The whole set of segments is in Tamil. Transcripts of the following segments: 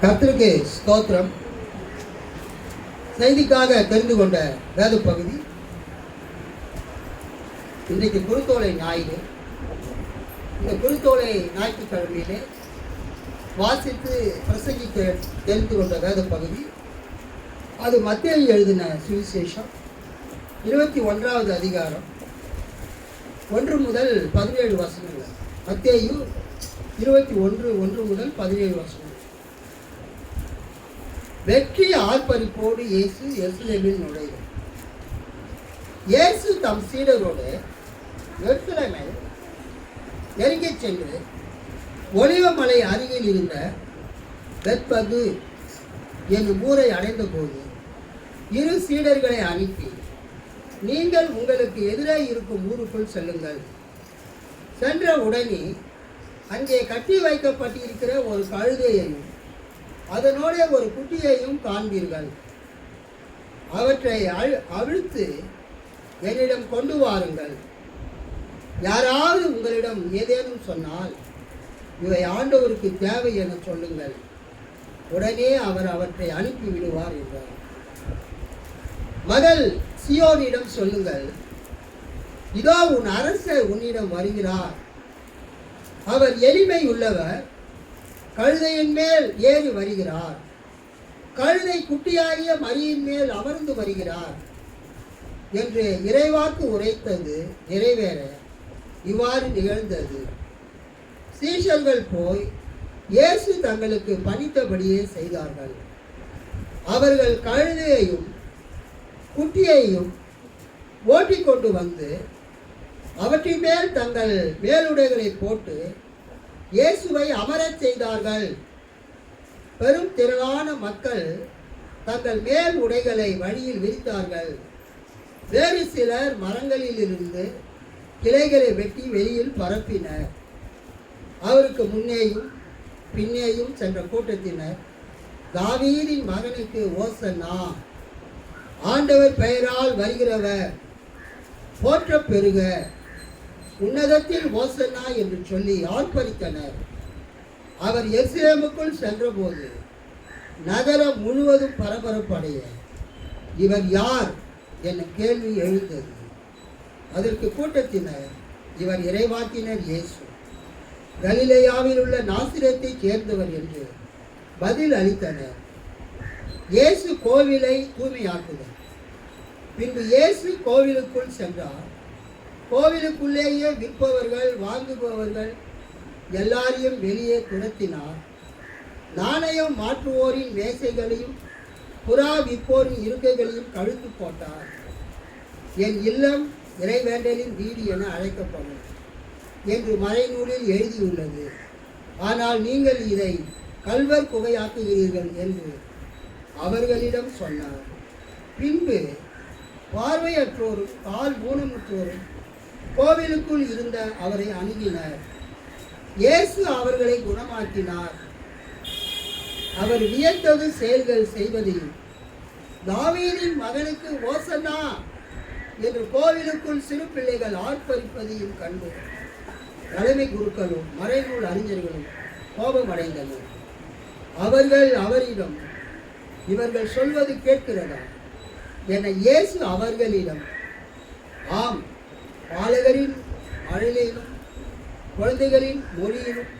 கர்த்தருக்கு ஸ்தோத்திரம். செய்திக்காக தெரிந்து கொண்ட வேத பகுதி இன்றைக்கு குருத்தோலை ஞாயிறு. இந்த குருத்தோலை ஞாயிற்றுக்கிழமையிலே வாசித்து பிரசங்கிக்க தெரிந்து கொண்ட வேத பகுதி அது மத்தேயு எழுதின சுவிசேஷம் 21வது அதிகாரம் 1 முதல் 17 வசனங்கள். மத்தேயு 21:1 முதல் 17 வசனங்கள். வெற்றி ஆர்ப்பரிப்போடு இயேசு எருசலேமில் நுழைந்தார். இயேசு தம் சீடரோடு எருசலேமை நெருங்கிச் சென்று ஒலிவமலை அருகில் இருந்த பெத்பகு என்னும் ஊரை அடைந்த போது 2 சீடர்களை அனுப்பி, நீங்கள் உங்களுக்கு எதிரே இருக்கும் ஊருக்குள் செல்லுங்கள். சென்ற உடனே அங்கே கட்டி வைக்கப்பட்டிருக்கிற ஒரு கழுதையையும் அதனோட ஒரு குட்டியையும் காண்பீர்கள். அவற்றை அவிழ்த்து என்னிடம் கொண்டு வாருங்கள். யாராவது உங்களிடம் ஏதேனும் சொன்னால் இவை ஆண்டவருக்கு தேவை என சொல்லுங்கள். உடனே அவர் அவற்றை அனுப்பி விடுவார் என்றார். மகள் சியோனிடம் சொல்லுங்கள், இதோ உன் அரசர் உன்னிடம் வருகிறார். அவர் எளிமை உள்ளவர், கழுதையின் மேல் ஏறி வருகிறார். கழுதை குட்டியாகிய மரியின் மேல் அமர்ந்து வருகிறார் என்று இறைவாக்கு உரைத்தது நிறைவேற இவ்வாறு நிகழ்ந்தது. சீஷர்கள் போய் இயேசு தங்களுக்கு பணித்தபடியே செய்தார்கள். அவர்கள் கழுதையையும் குட்டியையும் ஓட்டிக்கொண்டு வந்து அவற்றின் மேல் தங்கள் மேலுடைகளை போட்டு இயேசுவை அமரச் செய்தார்கள். பெரும் திரளான மக்கள் தங்கள் மேல் உடைகளை வழியில் விரித்தார்கள். வேறு சிலர் மரங்களில் இருந்து கிளைகளை வெட்டி வெளியில் பரப்பினர். அவருக்கு முன்னேயும் பின்னேயும் சென்ற கூட்டத்தினர், தாவீதின் மகனுக்கு ஓசன்னா, ஆண்டவர் பெயரால் வருகிறவர் போற்ற பெறுக, உன்னதத்தில் ஓசன்னா என்று சொல்லி ஆர்ப்பரித்தனர். அவர் எருசலேமுக்குள் சென்றபோது நகரம் முழுவதும் பரபரப்படைய, இவர் யார் என கேள்வி எழுந்தது. அதற்கு கூட்டத்தினர், இவர் இறைவாக்கினர் இயேசு, கலிலேயாவில் உள்ள நாசிரத்தை சேர்ந்தவர் என்று பதில் அளித்தனர். இயேசு கோவிலை தூய்மையாக்குதல். பின்பு இயேசு கோவிலுக்குள் சென்றார். கோவிலுக்குள்ளேயே விற்பவர்கள் வாங்குபவர்கள் எல்லாரையும் வெளியே துரத்தினார். நாணயம் மாற்றுவோரின் மேசைகளையும் புறா விற்போரின் இருக்கைகளையும் கழுத்து போட்டார். என் இல்லம் இறைவேண்டலின் வீடு என அழைக்கப்படும் என்று மறைநூலில் எழுதியுள்ளது. ஆனால் நீங்கள் இதை கல்வர் குகையாக்குகிறீர்கள் என்று அவர்களிடம் சொன்னார். பின்பு பார்வையற்றோரும் கால் ஊனமுற்றோரும் கோவிலுக்குள் இருந்த அவரை அணுகினர். இயேசு அவர்களை குணமாக்கினார். அவர் வியத்தகு செயல்கள் செய்வதையும் தாவீதின் மகனுக்கு ஓசன்னா என்று கோவிலுக்குள் சிறு பிள்ளைகள் ஆர்ப்பரிப்பதையும் கண்டு தலைமை குருக்களும் மறைநூல் அறிஞர்களும் கோபமடைந்தனர். அவர்கள் அவரிடம், இவர்கள் சொல்வது கேட்கிறதா என இயேசு அவர்களிடம், ஆம், பாலகரின் அழலிலும் குழந்தைகளின் மொழியிலும்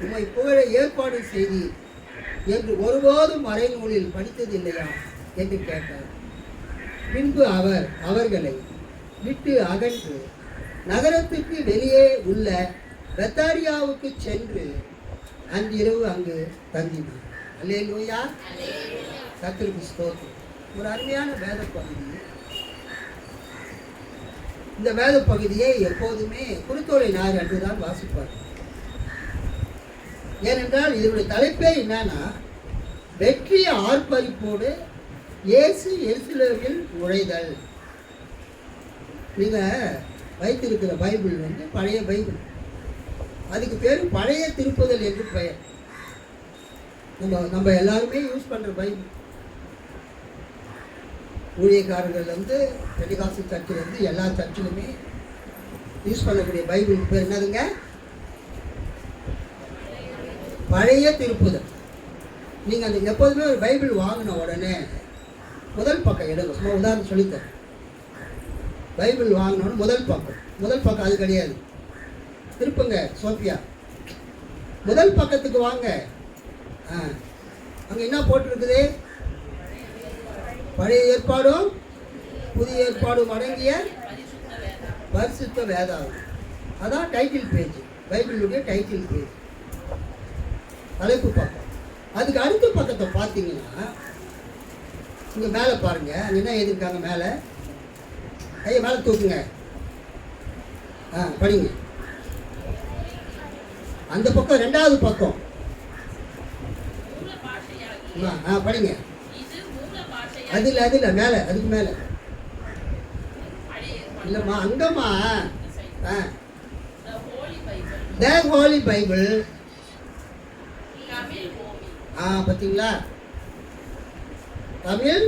உம்மை புகழ ஏற்பாடு செய்தீர் என்று ஒருபோதும் மறைநூலில் படித்ததில்லையா என்று கேட்டார். பின்பு அவர் அவர்களை விட்டு அகன்று நகரத்துக்கு வெளியே உள்ள பெத்தானியாவுக்கு சென்று அன்றிரவு அங்கு தங்கினார். அல்லேலூயா, கர்த்தருக்கு ஸ்தோத்திரம். ஒரு அருமையான வேத பகுதி. இந்த வேத பகுதியை எப்போதுமே குருத்தோலை ஞாயிறு அன்றுதான் வாசிப்பார். ஏனென்றால் இதனுடைய தலைப்பே என்னன்னா, வெற்றி ஆர்ப்பரிப்போடு இயேசு எருசலேமில் நுழைதல். நீங்கள் வைத்திருக்கிற பைபிள் பழைய பைபிள், அதுக்கு பேர் பழைய திருப்புதல் என்று பெயர். நம்ம எல்லாருமே யூஸ் பண்ணுற பைபிள். ஊழியக்காரர்கள்லேருந்து பெண்டிகாஸ்டல் சர்ச்சிலேருந்து எல்லா சர்ச்சிலுமே யூஸ் பண்ணக்கூடிய பைபிளுக்கு பேர் என்னதுங்க? பழைய திருப்புதல். நீங்கள் அந்த எப்போதுமே ஒரு பைபிள் வாங்கின உடனே முதல் பக்கம் எடுங்க. சும்மா உதாரணம் சொல்லித்தரேன். பைபிள் வாங்கினோன்னு முதல் பக்கம் அது கிடையாது. திருப்புங்க சோஃபியா, முதல் பக்கத்துக்கு வாங்க. அங்கே என்ன போட்டிருக்குது? பழைய ஏற்பாடும் புதிய ஏற்பாடும் அடங்கிய பரிசுத்த வேதாகம். அதான் டைட்டில் பேஜ், பைபிளுடைய டைட்டில் பேஜ், தலைப்பு பக்கம். அதுக்கு அடுத்த பக்கத்தை பார்த்தீங்கன்னா இங்கே மேலே பாருங்க, அங்கே என்ன எழுதியிருக்காங்க? மேலே கையை மேலே தூக்குங்க. படிங்க. அந்த பக்கம் ரெண்டாவது பக்கம். படிங்க. அதில் மேலே, அதுக்கு மேலே இல்லைம்மா, அங்கம்மா. த ஹோலி பைபிள். பார்த்தீங்களா? Tamil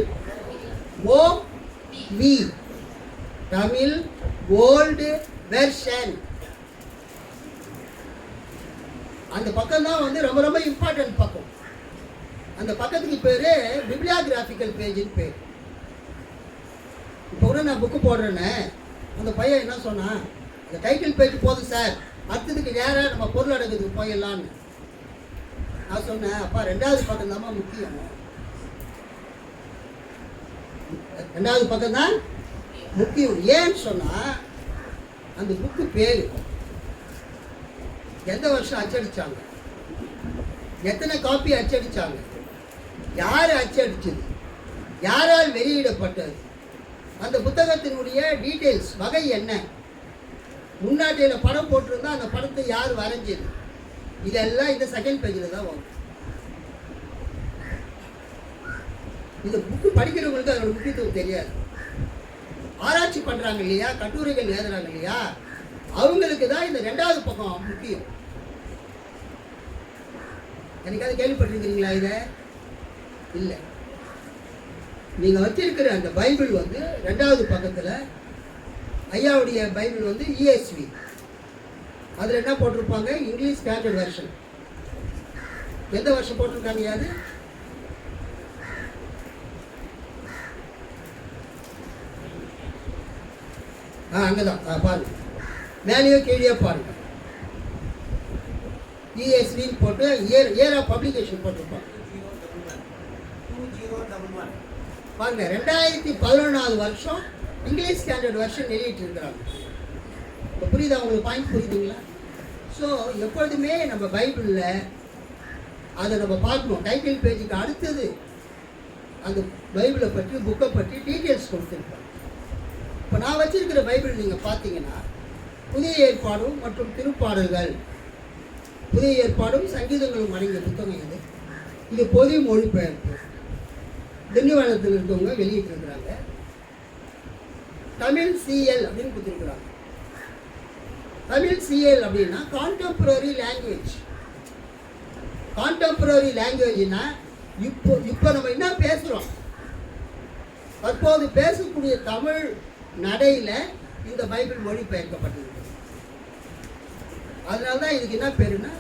OV, Tamil old version. அந்த பக்கம் தான் வந்து ரொம்ப ரொம்ப இம்பார்ட்டன்ட் பக்கம். அந்த பக்கத்துக்கு பேர் பிப்ளியோகிராஃபிக்கல் பேஜுன்னு பேர். இப்போ கூட நான் புக்கு போடுறேன்னு அந்த பையன் என்ன சொன்னான், அந்த டைட்டில் பேஜ் போதும் சார், அடுத்ததுக்கு நேராக நம்ம பொருள் அடங்குறதுக்கு போயிடலான்னு. நான் சொன்னேன், அப்பா ரெண்டாவது பக்கம் தான்மா முக்கியம். ரெண்டாவது பக்கம் தான் முக்கியம். ஏன்னு சொன்னால் அந்த புக்கு பேர், எந்த வருஷம் அச்சடித்தாங்க, எத்தனை காப்பி அச்சடித்தாங்க, யார் அச்சடிச்சது, யாரால் வெளியிடப்பட்டது, அந்த புத்தகத்தினுடைய டீட்டெயில்ஸ், வகை என்ன, முன்னாட்டையில் படம் போட்டிருந்தா அந்த படத்தை யார் வரைஞ்சது, இதெல்லாம் இந்த செகண்ட் பேஜில் தான் வரும். இந்த புக்கு படிக்கிறவங்களுக்கு அதோட முக்கியத்துவம் தெரியாது. ஆராய்ச்சி பண்ணுறாங்க இல்லையா, கட்டுரைகள் எழுதுறாங்க இல்லையா, அவங்களுக்கு தான் இந்த ரெண்டாவது பக்கம் முக்கியம். எனக்காவது கேள்விப்பட்டிருக்கிறீங்களா? இதை இல்லை. நீங்கள் வச்சிருக்கிற அந்த பைபிள் வந்து ரெண்டாவது பக்கத்தில் ஐயாவுடைய பைபிள் வந்து ESV, அதில் என்ன போட்டிருப்பாங்க? English standard version. எந்த வருஷம் போட்டிருக்காங்க? யாரு? அங்கதான் பாருங்க, மேலேயோ கீழே பாருங்க. ESVன்னு போட்டு இயர் ஆஃப் பப்ளிகேஷன் போட்டிருப்பாங்க. பாருங்க, 2011 வருஷம் இங்கிலீஷ் ஸ்டாண்டர்ட் வெர்ஷன் வெளியிட்டு இருக்கிறாங்க. இப்போ புரியுதா உங்களுக்கு? பாயிண்ட் புரியுதுங்களா? ஸோ எப்பொழுதுமே நம்ம பைபிளில் அதை நம்ம பார்க்கணும். டைட்டில் பேஜுக்கு அடுத்தது அந்த பைபிளை பற்றி, புக்கை பற்றி டீட்டெயில்ஸ் கொடுத்துருப்போம். இப்போ நான் வச்சிருக்கிற பைபிள் நீங்கள் பார்த்தீங்கன்னா புதிய ஏற்பாடும் மற்றும் திருப்பாடல்கள், புதிய ஏற்பாடும் சங்கீதங்களும் அடங்கிய புத்தகம் இது. இது பொது மொழிபெயர்ப்பு, திண்டிவனத்தில் இருக்கவங்க வெளியிட்டிருக்கிறாங்க. தமிழ் CL அப்படின்னு கொடுத்துருக்குறாங்க. தமிழ் CL அப்படின்னா கான்டெம்பரரி லாங்குவேஜ். கான்டெம்பரரி லாங்குவேஜ்னா இப்போ நம்ம என்ன பேசுகிறோம், தற்போது பேசக்கூடிய தமிழ் நடையில் இந்த பைபிள் மொழிபெயர்க்கப்பட்டிருக்கு. அதனால தான் இதுக்கு என்ன பேருன்னா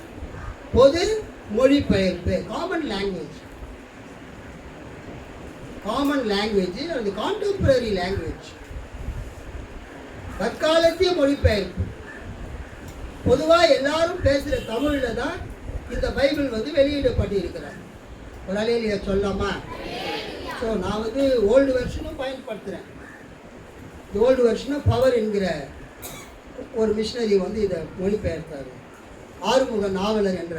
பொது மொழிபெயர்ப்பு, காமன் லாங்குவேஜ். காமன் லாங்குவேஜ் அது கான்டெம்பரரி லாங்குவேஜ், தற்காலத்திய மொழிபெயர்ப்பு. பொதுவாக எல்லாரும் பேசுகிற தமிழில் தான் இந்த பைபிள் வந்து வெளியிடப்பட்டு இருக்கிறார். ஒரு அலையிலேயே சொல்லாமா? ஸோ நான் வந்து ஓல்டு வெர்ஷனும் பயன்படுத்துகிறேன். ஓல்டு வெர்ஷனும் பவர் என்கிற ஒரு மிஷினரி வந்து இதை மொழிபெயர்த்தார். ஆறுமுக நாவலர் என்ற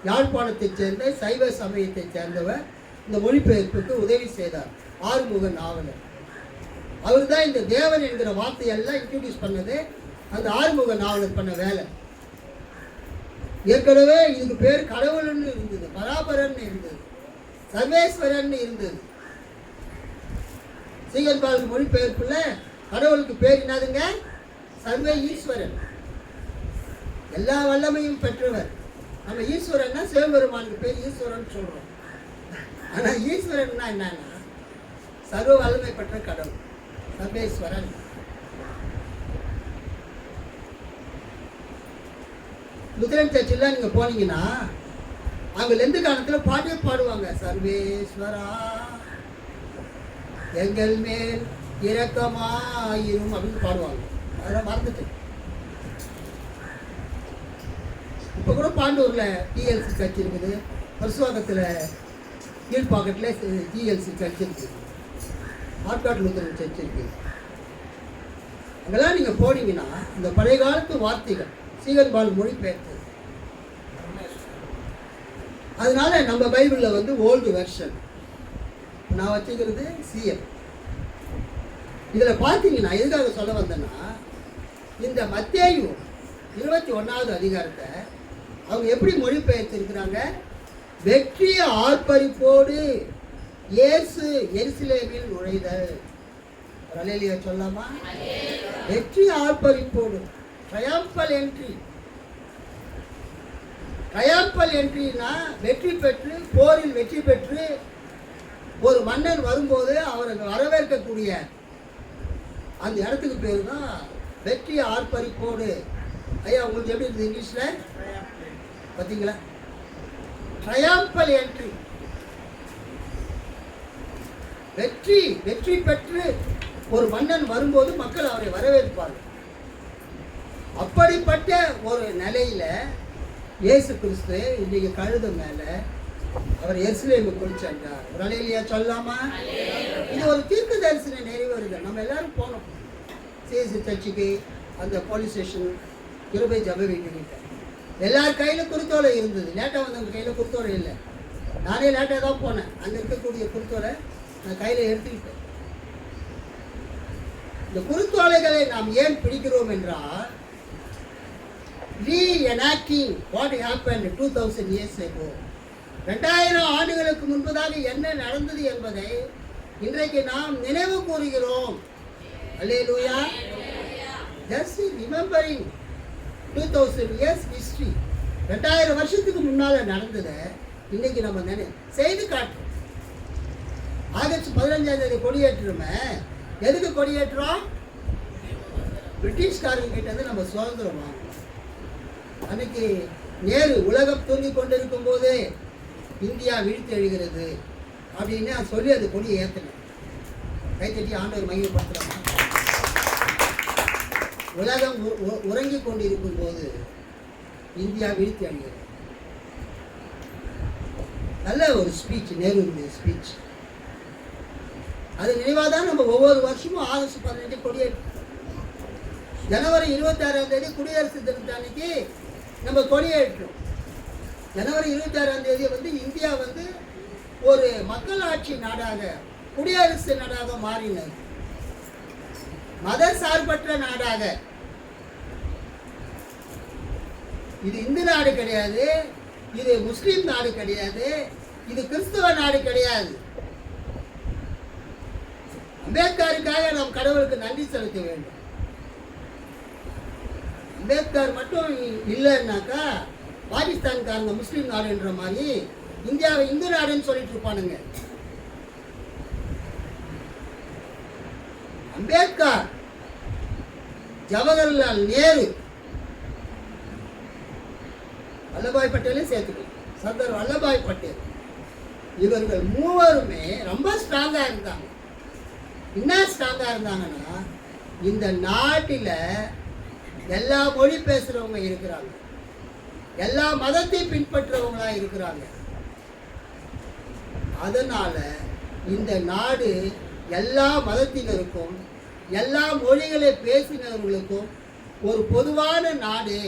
யாழ்ப்பாணத்தைச் சேர்ந்த சைவ சமயத்தைச் சேர்ந்தவர் இந்த மொழிபெயர்ப்புக்கு உதவி செய்தார். ஆறுமுக நாவலர் அவர் தான் இந்த தேவன் என்கிற வார்த்தையெல்லாம் இன்ட்ரடியூஸ் பண்ணது. அந்த ஆறுமுக நாவலர் பண்ண வேலை. ஏற்கனவே இதுக்கு பேர் கடவுள்னு இருந்தது, பராபரன் இருந்தது, சர்வேஸ்வரன் இருந்தது. சீகன்பால் மொழிபெயர்ப்புல கடவுளுக்கு பேர் என்னதுங்க? சர்வே ஈஸ்வரன், எல்லா வல்லமையும் பெற்றவர். நம்ம ஈஸ்வரன்னா சிவபெருமானுக்கு பேர் ஈஸ்வரன் சொல்றோம். ஆனா ஈஸ்வரன்னா என்னன்னா சர்வ வல்லமை பெற்ற கடவுள், சர்வேஸ்வரன். லுத்தரன் சர்ச்சில் நீங்கள் போனீங்கன்னா அவங்க லெந்து காலத்தில் பாட்டே பாடுவாங்க, சர்வேஸ்வரா எங்கள் மேல் இரக்கமாயிரும் அப்படின்னு பாடுவாங்க. அதெல்லாம் மறந்துட்டு இப்போ கூட பாண்டூரில் டிஎல்சி சர்ச் இருக்குது, பரிசுவாக்கத்தில் கீழ்பாக்கத்தில் டிஎல்சி சர்ச் இருக்குது, ஆட்காட் லூத்தரன் சர்ச் இருக்குது. அங்கெல்லாம் நீங்கள் போனீங்கன்னா இந்த பழைய காலத்து வார்த்தைகள் சீகன்பால் மொழி பெயர்த்தது. அதனால நம்ம பைபிளில் வந்து ஓல்டு வெர்ஷன், நான் வச்சுக்கிறது சிஎம். இதில் பார்த்தீங்கன்னா எதுக்காக சொல்ல வந்தேன்னா, இந்த மத்தேயு 21வது அதிகாரத்தை அவங்க எப்படி மொழிபெயர்த்திருக்கிறாங்க, வெற்றி ஆர்ப்பரிப்போடு இயேசு எருசலேமில் நுழைதல். அல்லேலூயா சொல்லாமா? வெற்றி ஆர்ப்பரிப்போடு, ட்ரையம்பல் என்ட்ரி. ட்ரையம்பல் என்ட்ரினா வெற்றி பெற்று, போரில் வெற்றி பெற்று ஒரு மன்னன் வரும்போது அவரை வரவேற்கக்கூடிய அந்த இடத்துக்கு பேர் தான் வெற்றி ஆர்ப்பரிப்போடு. ஐயா உங்களுக்கு எப்படி இருக்குது இங்கிலீஷில் பார்த்தீங்களா? ட்ரையம்பல் என்ட்ரி. வெற்றி பெற்று ஒரு மன்னன் வரும்போது மக்கள் அவரை வரவேற்பார்கள். அப்படிப்பட்ட ஒரு நிலையில இயேசு கிறிஸ்து இன்றைக்கு கழுத மேல அவர் எருசலேமுக்குள் சென்றார். ஒரு அல்லேலூயா சொல்லாமா? இது ஒரு தீர்க்க தரிசன நிறைவேறுதல். நம்ம எல்லாரும் போனோம் சிஎஸ்சி சர்ச்சுக்கு, அந்த போலீஸ் ஸ்டேஷன், கிருபை ஜப வீட்டுக்கிட்ட. எல்லார் கையில் குருத்தோலை இருந்தது. லேட்டாக வந்தவங்க கையில் குருத்தோலை இல்லை. நானே லேட்டாக தான் போனேன். அங்கே இருக்கக்கூடிய குருத்தோலை நான் கையில் எடுத்துக்கிட்டேன். இந்த குருத்தோலைகளை நாம் ஏன் பிடிக்கிறோம் என்றால், ரீஎனாக்டிங் வாட் ஹேப்பன்ட் 2000 years ago. 2000 ஆண்டுகளுக்கு முன்பதாக என்ன நடந்தது என்பதை இன்றைக்கு நாம் நினைவு கூறுகிறோம். அல்லேலூயா. Just remembering 2000 years history. 2000 வருஷத்துக்கு முன்னால நடந்ததை இன்னைக்கு நம்ம செய்து காட்டுறோம். ஆகஸ்ட் 15ஆம் தேதி கொடியேற்றுமே. எதுக்கு கொடியேற்றுறோம்? பிரிட்டிஷ்காரங்க கிட்ட நம்ம சுதந்திரம் வாங்கணும். அன்னைக்கு நேரு உலகம் தூங்கிக் கொண்டிருக்கும் போதே இந்தியா வீழ்த்தி எழுகிறது அப்படின்னு சொல்லி அது கொடியை ஏற்றினேன். கைத்தட்டி ஆண்டவர் மையப்படுத்துகிறோம். உலகம் உறங்கிக் கொண்டிருக்கும் போது இந்தியா வீழ்த்தி அடைகிறது. நல்ல ஒரு ஸ்பீச், நேருடைய ஸ்பீச். அது நினைவாக தான் நம்ம ஒவ்வொரு வருஷமும் ஆகஸ்ட் 15 கொடியேற்றோம். ஜனவரி 26ஆம் தேதி குடியரசு தினத்து அன்னைக்கு நம்ம கொடியேற்றோம். ஜனவரி 26ஆம் தேதி வந்து இந்தியா வந்து ஒரு மக்களாட்சி நாடாக, குடியரசு நாடாக மாறினது. மத சார்பற்ற நாடாக. இது இந்து நாடு கிடையாது, இது முஸ்லீம் நாடு கிடையாது, இது கிறிஸ்துவ நாடு கிடையாது. அம்பேத்கருக்காக நாம் கடவுளுக்கு நன்றி செலுத்த வேண்டும். அம்பேத்கர் மட்டும் இல்லைன்னாக்கா பாகிஸ்தான்காரங்க முஸ்லீம் நாடுன்ற மாதிரி இந்தியாவை இந்து நாடுன்னு சொல்லிட்டு இருப்பானுங்க. அம்பேத்கர், ஜவஹர்லால் நேரு, வல்லபாய் பட்டேலையும் சேர்த்துக்கணும், சர்தார் வல்லபாய் பட்டேல், இவர்கள் மூவருமே ரொம்ப ஸ்ட்ராங்கா இருந்தாங்க. என்ன ஸ்ட்ராங்கா இருந்தாங்கன்னா, இந்த நாட்டில் எல்லா மொழி பேசுறவங்க இருக்கிறாங்க, எல்லா மதத்தை பின்பற்றவங்களா இருக்கிறாங்க. அதனால இந்த நாடு எல்லா மதத்தினருக்கும் எல்லா மொழிகளை பேசினவர்களுக்கும் ஒரு பொதுவான நாடு.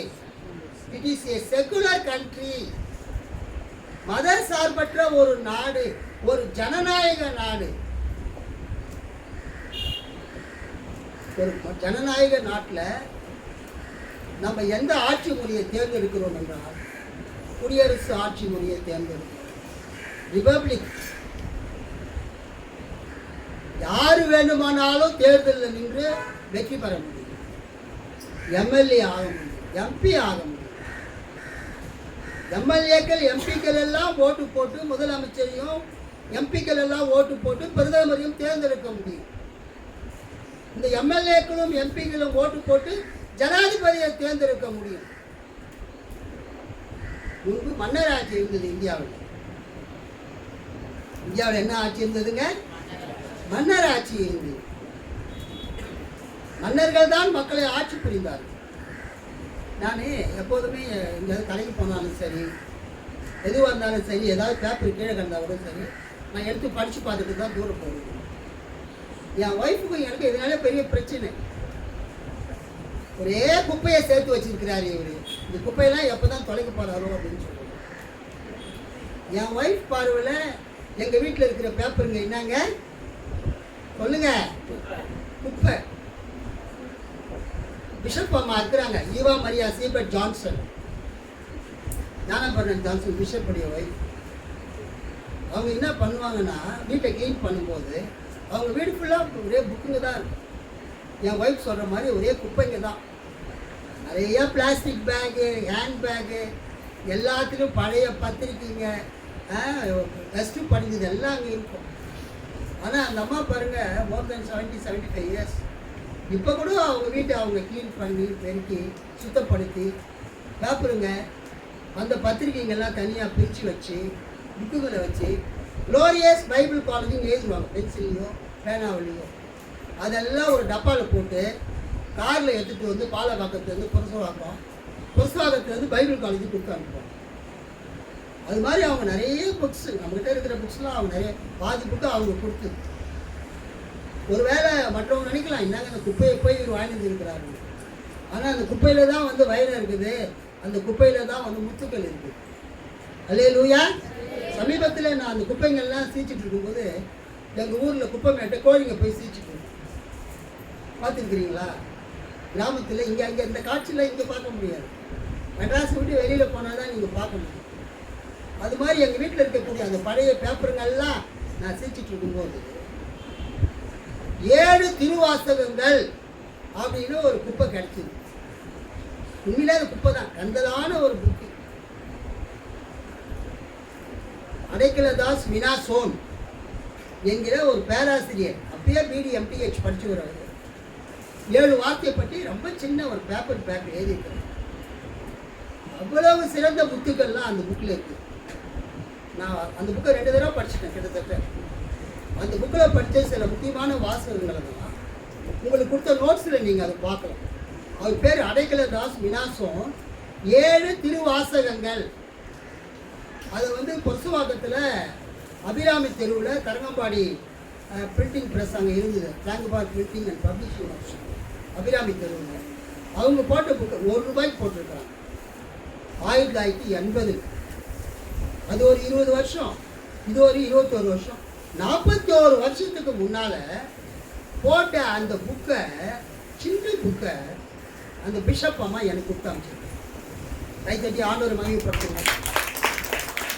It is a secular country. மத சார்பற்ற ஒரு நாடு, ஒரு ஜனநாயக நாடு. ஒரு ஜனநாயக நாட்டில் நம்ம எந்த ஆட்சி முறையை தேர்ந்தெடுக்கிறோம் என்றால் குடியரசு ஆட்சி முறையை தேர்ந்தெடுக்கிறோம். ரிபப்ளிக். யாரு வேண்டுமானாலும் தேர்தலில் நின்று வெற்றி பெற முடியும். எம்எல்ஏ ஆக முடியும், எம்பி ஆக முடியும். எம்எல்ஏக்கள் எம்பிக்கள் எல்லாம் ஓட்டு போட்டு முதலமைச்சரையும் எம்பிக்கள் எல்லாம் ஓட்டு போட்டு பிரதமரையும் தேர்ந்தெடுக்க முடியும். இந்த எம்எல்ஏக்களும் எம்பிக்களும் ஓட்டு போட்டு ஜனாதிபதியை தேர்ந்தெடுக்க முடியும். முன்பு மன்னர் ஆட்சி இருந்தது இந்தியாவில். இந்தியாவில் என்ன ஆட்சி இருந்ததுங்க? மன்னர் ஆட்சி இருந்தது. மன்னர்கள் தான் மக்களை ஆட்சி புரிந்தார்கள். நான் எப்போதுமே எங்கேயாவது கடைக்கு போனாலும் சரி, எதுவாக இருந்தாலும் சரி, ஏதாவது பேப்பர் கீழே கண்டால் கூட சரி, நான் எடுத்து படித்து பார்த்துட்டு தான் தூரம் போகணும். என் ஒய்ஃபுக்கும் எனக்கு இதனால பெரிய பிரச்சனை. ஒரே குப்பையை சேர்த்து வச்சிருக்கிறாரு இவர். இந்த குப்பையெல்லாம் எப்போ தான் தொலைக்க போகிறாரோ அப்படின்னு சொல்லுவாங்க. என் ஒய்ஃப் பார்வையில் எங்கள் வீட்டில் இருக்கிற பேப்பருங்க என்னங்க சொல்லுங்க? குப்பை. பிஷப் அம்மா இருக்கிறாங்க, Eva Maria Seibert Johnson, Gnanabharanan Johnson bishop உடைய ஒய்ஃப். அவங்க என்ன பண்ணுவாங்கன்னா, வீட்டை க்ளீன் பண்ணும்போது அவங்க வீடு ஃபுல்லாக ஒரே புக்குங்க தான் இருக்கும். என் ஒய்ஃப் சொல்கிற மாதிரி ஒரே குப்பைங்க தான். நிறைய பிளாஸ்டிக் பேகு, ஹேண்ட் பேகு, எல்லாத்துலேயும் பழைய பத்திரிக்கைங்க, டஸ்ட்டு படிஞ்சது எல்லாம் அங்கே இருக்கும். ஆனால் அந்த அம்மா பாருங்கள், மோர் தென் 70-75 இயர்ஸ், இப்போ கூட அவங்க வீட்டை அவங்க க்ளீன் பண்ணி பெருக்கி சுத்தப்படுத்தி பேப்பருங்க, அந்த பத்திரிக்கைங்கெல்லாம் தனியாக பிரித்து வச்சு புக்குகளை வச்சு க்ளோரியஸ் பைபிள் காலேஜுன்னு எழுதுவாங்க, பென்சில்லையோ பேனாவிலையோ. அதெல்லாம் ஒரு டப்பாவில் போட்டு காரில் எடுத்துகிட்டு வந்து பாலவாக்கத்துலேருந்து புரசவாக்கத்துலேருந்து பைபிள் காலேஜுக்கு கொடுத்து அனுப்புவாங்க. அது மாதிரி அவங்க நிறைய புக்ஸு, நம்மகிட்ட இருக்கிற புக்ஸ்லாம் அவங்க நிறைய பாதி புக்கு அவங்க கொடுத்து. ஒருவேளை மற்றவங்க நினைக்கலாம், என்னங்க அந்த குப்பையை போய் இவர் வாங்கிட்டு இருக்கிறாரு. ஆனால் அந்த குப்பையில் தான் வந்து வைரம் இருக்குது, அந்த குப்பையில் தான் வந்து முத்துக்கள் இருக்குது. அல்லேலூயா. சமீபத்தில் நான் அந்த குப்பைங்கள்லாம் சீச்சிட்டு இருக்கும்போது எங்கள் ஊரில் குப்பை மேட்டை கோழிங்க போய் சீச்சிட்டு பார்த்துருக்குறீங்களா? கிராமத்தில் இங்கே அங்கே இந்த காட்சியில் இங்கே பார்க்க முடியாது. மெட்ராஸ் விட்டு வெளியில் போனால் தான் நீங்கள் பார்க்க முடியும். அது மாதிரி எங்கள் வீட்டில் இருக்கக்கூடிய அந்த பழைய பேப்பருங்கள்லாம் நான் சீச்சிட்டு இருக்கும்போது 7 திருவாசகங்கள் அப்படின்னு ஒரு குப்பை கிடைச்சிது. உண்மையிலே அது குப்பை தான், கந்தலான ஒரு புக்கு. அடைக்கலதாஸ் வினாசோன் என்கிற ஒரு பேராசிரியர், அப்பயே பிடி MTH படிச்சு வருவார். 7 வார்த்தையை பற்றி ரொம்ப சின்ன ஒரு பேப்பர் பேக் எழுதியிருக்காரு. அவ்வளவு சிறந்த புத்துக்கள்லாம் அந்த புக்கில் இருக்குது. நான் அந்த புக்கை 2 தடவை படிச்சுட்டேன் கிட்டத்தட்ட. அந்த புக்கில் படித்த சில முக்கியமான வாசகங்களை தான் உங்களுக்கு கொடுத்த நோட்ஸில் நீங்கள் அதை பார்க்கலாம். அவர் பேர் அடைக்கலதாஸ் வினாசோன், 7 திருவாசகங்கள். அதை வந்து பொசுவாக்கத்தில் அபிராமி தெருவில் தரங்கம்பாடி பிரிண்டிங் ப்ரெஸ் அங்கே இருந்தது, பிளாங்கபார் printing and publishing option, Abhirami தெருவில். அவங்க போட்ட புக்கு ₹1 போட்டிருக்கிறாங்க. 1980. அது ஒரு 20 வருஷம், இது ஒரு 21 வருஷம். 41 வருஷத்துக்கு முன்னால் போட்ட அந்த புக்கை, சின்ன புக்கை அந்த பிஷப் அம்மா எனக்கு கொடுத்து அமைச்சிருக்கேன். கைத்தட்டி ஆண்டவர் மகிமைப்படுத்துங்க.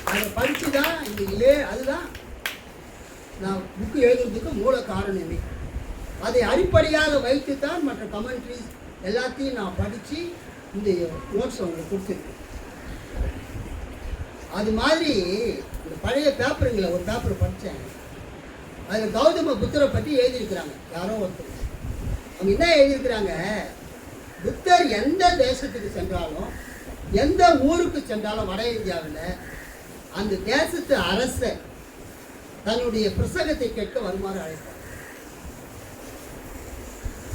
அதை படித்து தான் இந்த அதுதான் நான் புக்கு எழுதுறதுக்கு மூல காரணமே. அதை அடிப்படையாக வைத்து தான் மற்ற கமெண்ட்ரிஸ் எல்லாத்தையும் நான் படித்து இந்த நோட்ஸ் அவங்களுக்கு கொடுத்துருக்கேன். அது மாதிரி இந்த பழைய பேப்பருங்களை ஒரு பேப்பரை படித்தேன். அதில் கௌதம புத்தரை பற்றி எழுதியிருக்கிறாங்க யாரோ ஒருத்தர். அவங்க என்ன எழுதியிருக்கிறாங்க, புத்தர் எந்த தேசத்துக்கு சென்றாலும், எந்த ஊருக்கு சென்றாலும் வட இந்தியாவில் அந்த தேசத்து அரசர் தன்னுடைய பிரசங்கத்தை கேட்க வருமாறு அழைப்பார்.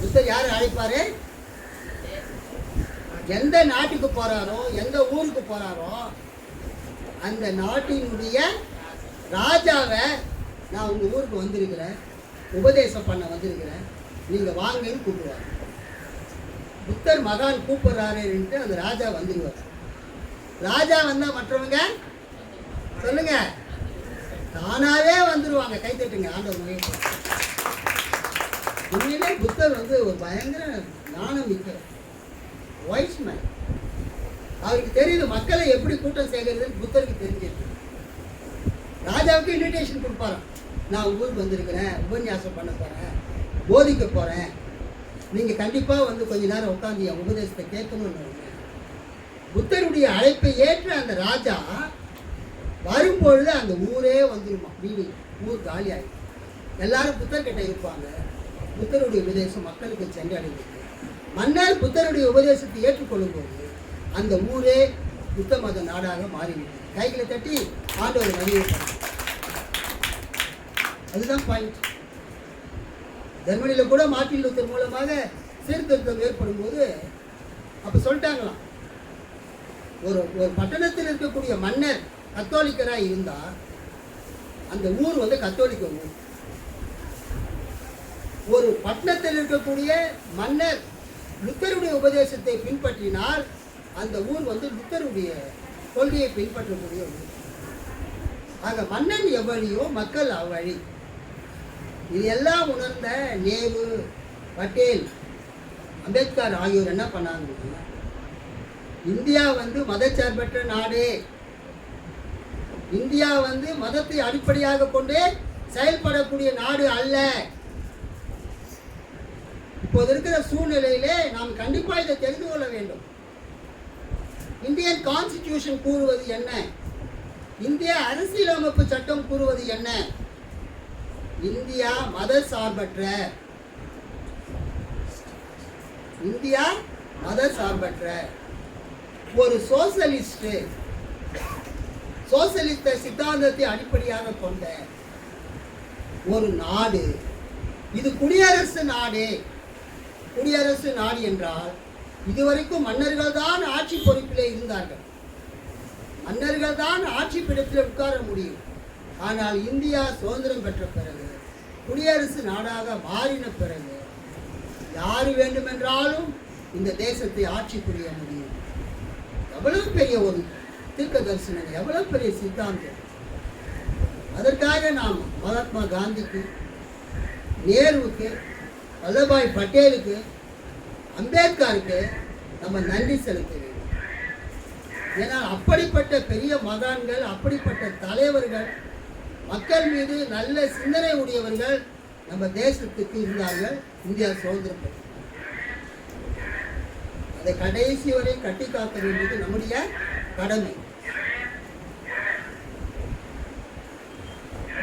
புத்தர் யார் அழைப்பாரு? எந்த நாட்டுக்கு போறாரோ, எந்த ஊருக்கு போறாரோ, அந்த நாட்டினுடைய ராஜாவை நான் உங்கள் ஊருக்கு வந்திருக்கிறேன், உபதேசம் பண்ண வந்திருக்கிறேன், நீங்கள் வாங்கன்னு கூப்பிடுவார். புத்தர் மகான் கூப்பிடுறாருன்ட்டு அந்த ராஜா வந்துடுவார். ராஜா வந்தால் மற்றவங்க சொல்லுங்க தானாவே வந்துடுவாங்க. கைத்தட்டுங்க ஆண்டவர் மகிமை. உண்மையிலே புத்தர் வந்து ஒரு பயங்கர ஞானம் மிக்க வைஸ் மேன். அவருக்கு தெரியுது மக்களை எப்படி கூட்டம் சேர்க்கறதுன்னு புத்தருக்கு தெரிஞ்சிருக்கு. ராஜாவுக்கு இன்விடேஷன் கொடுப்பாராம், நான் ஊருக்கு வந்திருக்கிறேன், உபன்யாசம் பண்ண போகிறேன், போதிக்க போகிறேன், நீங்கள் கண்டிப்பாக வந்து கொஞ்ச நேரம் உட்காந்து என் உபதேசத்தை கேட்கணும்னு. புத்தருடைய அழைப்பை ஏற்ற அந்த ராஜா வரும்பொழுது அந்த ஊரே வந்துருமா, வீடு ஊர் காலி ஆகிடும். எல்லாரும் புத்தர்கிட்ட இருப்பாங்க. புத்தருடைய உபதேசம் மக்களுக்கு சென்றடைகிறது. மன்னர் புத்தருடைய உபதேசத்தை ஏற்றுக்கொள்ளும் போது அந்த ஊரே புத்த மத நாடாக மாறிவிட்டது. கைகளை தட்டி ஆண்டவர் வழியை, அதுதான் பாயிண்ட். ஜெர்மனியில் கூட மார்ட்டின் லூத்தர் மூலமாக சீர்திருத்தம் ஏற்படும் போது அப்போ சொல்லிட்டாங்களாம், ஒரு பட்டணத்தில் இருக்கக்கூடிய மன்னர் கத்தோலிக்கராக இருந்தால் அந்த ஊர் வந்து கத்தோலிக்க ஊர். ஒரு பட்டணத்தில் இருக்கக்கூடிய மன்னர் லுத்தருடைய உபதேசத்தை பின்பற்றினால் அந்த ஊர் வந்து லுத்தருடைய கொள்கையை பின்பற்றக்கூடிய ஊர். ஆக மன்னன் எவ்வழியோ மக்கள் அவ்வழி. இது எல்லாம் உணர்ந்த நேரு, பட்டேல், அம்பேத்கர் ஆகியோர் என்ன பண்ணாங்க, இந்தியா வந்து மதச்சார்பற்ற நாடு, இந்தியா வந்து மதத்தை அடிப்படையாக கொண்டு செயல்படக்கூடிய நாடு அல்ல. இப்போது இருக்கிற சூழ்நிலையிலே நாம் கண்டிப்பாக இதை தெரிந்து கொள்ள வேண்டும். இந்தியன் கான்ஸ்டிடியூஷன் கூறுவது என்ன? இந்திய அரசியலமைப்பு சட்டம் கூறுவது என்ன? இந்தியா மத சார்பற்ற, இந்தியா மத சார்பற்ற ஒரு சோசலிஸ்ட் சித்தாந்தத்தை அடிப்படையாக கொண்ட ஒரு நாடு. இது குடியரசு நாடு. குடியரசு நாடு என்றால் இதுவரைக்கும் மன்னர்கள் தான் ஆட்சி பொறுப்பிலே இருந்தார்கள், மன்னர்கள் தான் ஆட்சி பீடத்தில் உட்கார முடியும். ஆனால் இந்தியா சுதந்திரம் பெற்ற பிறகு, குடியரசு நாடாக மாறின பிறகு யார் வேண்டுமென்றாலும் இந்த தேசத்தை ஆட்சி புரிய முடியும். எவ்வளவு பெரிய ஒரு தீர்க்க தரிசனம், எவ்வளவு பெரிய சித்தாந்தம். அதற்காக நாம் மகாத்மா காந்திக்கு, நேருவுக்கு, வல்லபாய் பட்டேலுக்கு, அம்பேத்கருக்கு நம்ம நன்றி செலுத்த வேண்டும். ஏன்னா அப்படிப்பட்ட பெரிய மகான்கள், அப்படிப்பட்ட தலைவர்கள், மக்கள் மீது நல்ல சிந்தனை உடையவர்கள் நம்ம தேசத்துக்கு இருந்தார்கள். இந்தியா சுதந்திரம் பெற்றது. அதை கடைசி வரை கட்டி காக்க வேண்டியது நம்முடைய கடமை.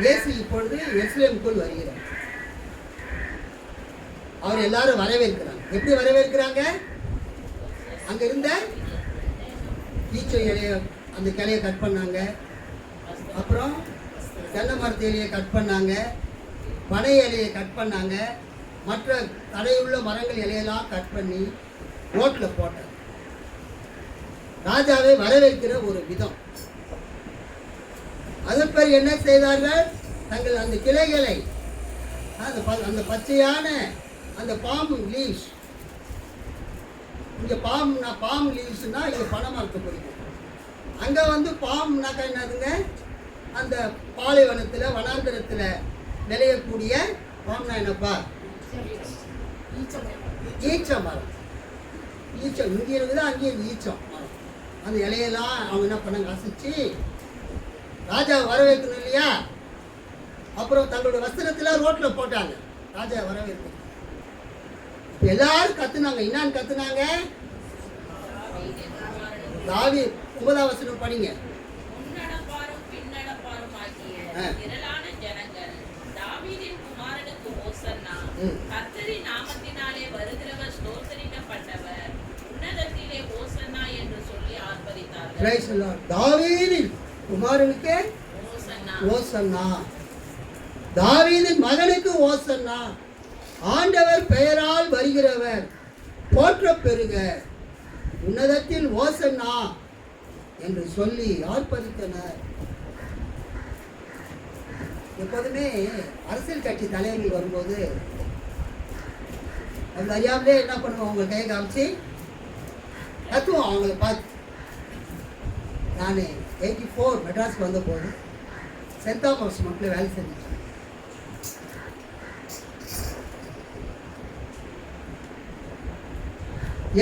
இயேசு இப்பொழுது எருசலேமுக்குள் வருகிறார். அவர் எல்லாரும் வரவேற்கிறாங்க. எப்படி வரவேற்கிறாங்க? அங்க இருந்த ஈச்சை இலைய, அந்த கிளையை கட் பண்ணாங்க, அப்புறம் தென்னை மரத்து இலையை கட் பண்ணாங்க, பனை இலையை கட் பண்ணாங்க, மற்ற தடையுள்ள மரங்கள் இலையெல்லாம் கட் பண்ணி ரோட்டில் போட்டாங்க. ராஜாவை வரவேற்கிற ஒரு விதம். அதன் பிறகு என்ன செய்தார்கள்? தங்கள் அந்த கிளைகளை, அந்த பச்சையான அந்த பாம் லீவ்ஸ், இங்கே பாம் லீவ்ஸ்னா இங்கே பனை மரத்தை குறிக்கும். அங்கே வந்து பாம்னாக்கா என்னதுங்க? அந்த பாலைவனத்தில், வனாந்தரத்தில் விளையக்கூடிய பாம்னா என்னப்பா? ஈச்ச மரம். ஈச்சம் இங்கே இருக்குது, அங்கேயும் ஈச்சம் மரம். அந்த இலையெல்லாம் அவங்க என்ன பண்ணாங்க? அசைச்சு ராஜா வரவேற்கணும் இல்லையா? அப்புறம் தங்களுடைய வஸ்திரத்தில் ரோட்டில் போட்டாங்க ராஜா வரவேற்கணும். எல்லாரும் கத்துனாங்க. என்னன்னு கத்துனாங்க? தாவி 9ஆம் வசனம் படிங்க. தாவீதின் குமாரனுக்கு ஓசன்னா, தாவீதின் மகனுக்கு ஓசன்னா, ஆண்டவர் பெயரால் வருகிறவர் போற்ற பெறுக, உன்னதத்தில் ஓசன்னா என்று சொல்லி ஆர்ப்பரித்தனர். எப்போதுமே அரசியல் கட்சி தலைவர்கள் வரும்போது அவங்க அறியாமலே என்ன பண்ணுவோம்? அவங்க கையை காமிச்சு கத்துவோம். அவங்கள பார்த்து நான் 84 மெட்ராஸ்க்கு வந்த போது சென்ட் தாமஸ் மக்களை வேலை செஞ்சேன்.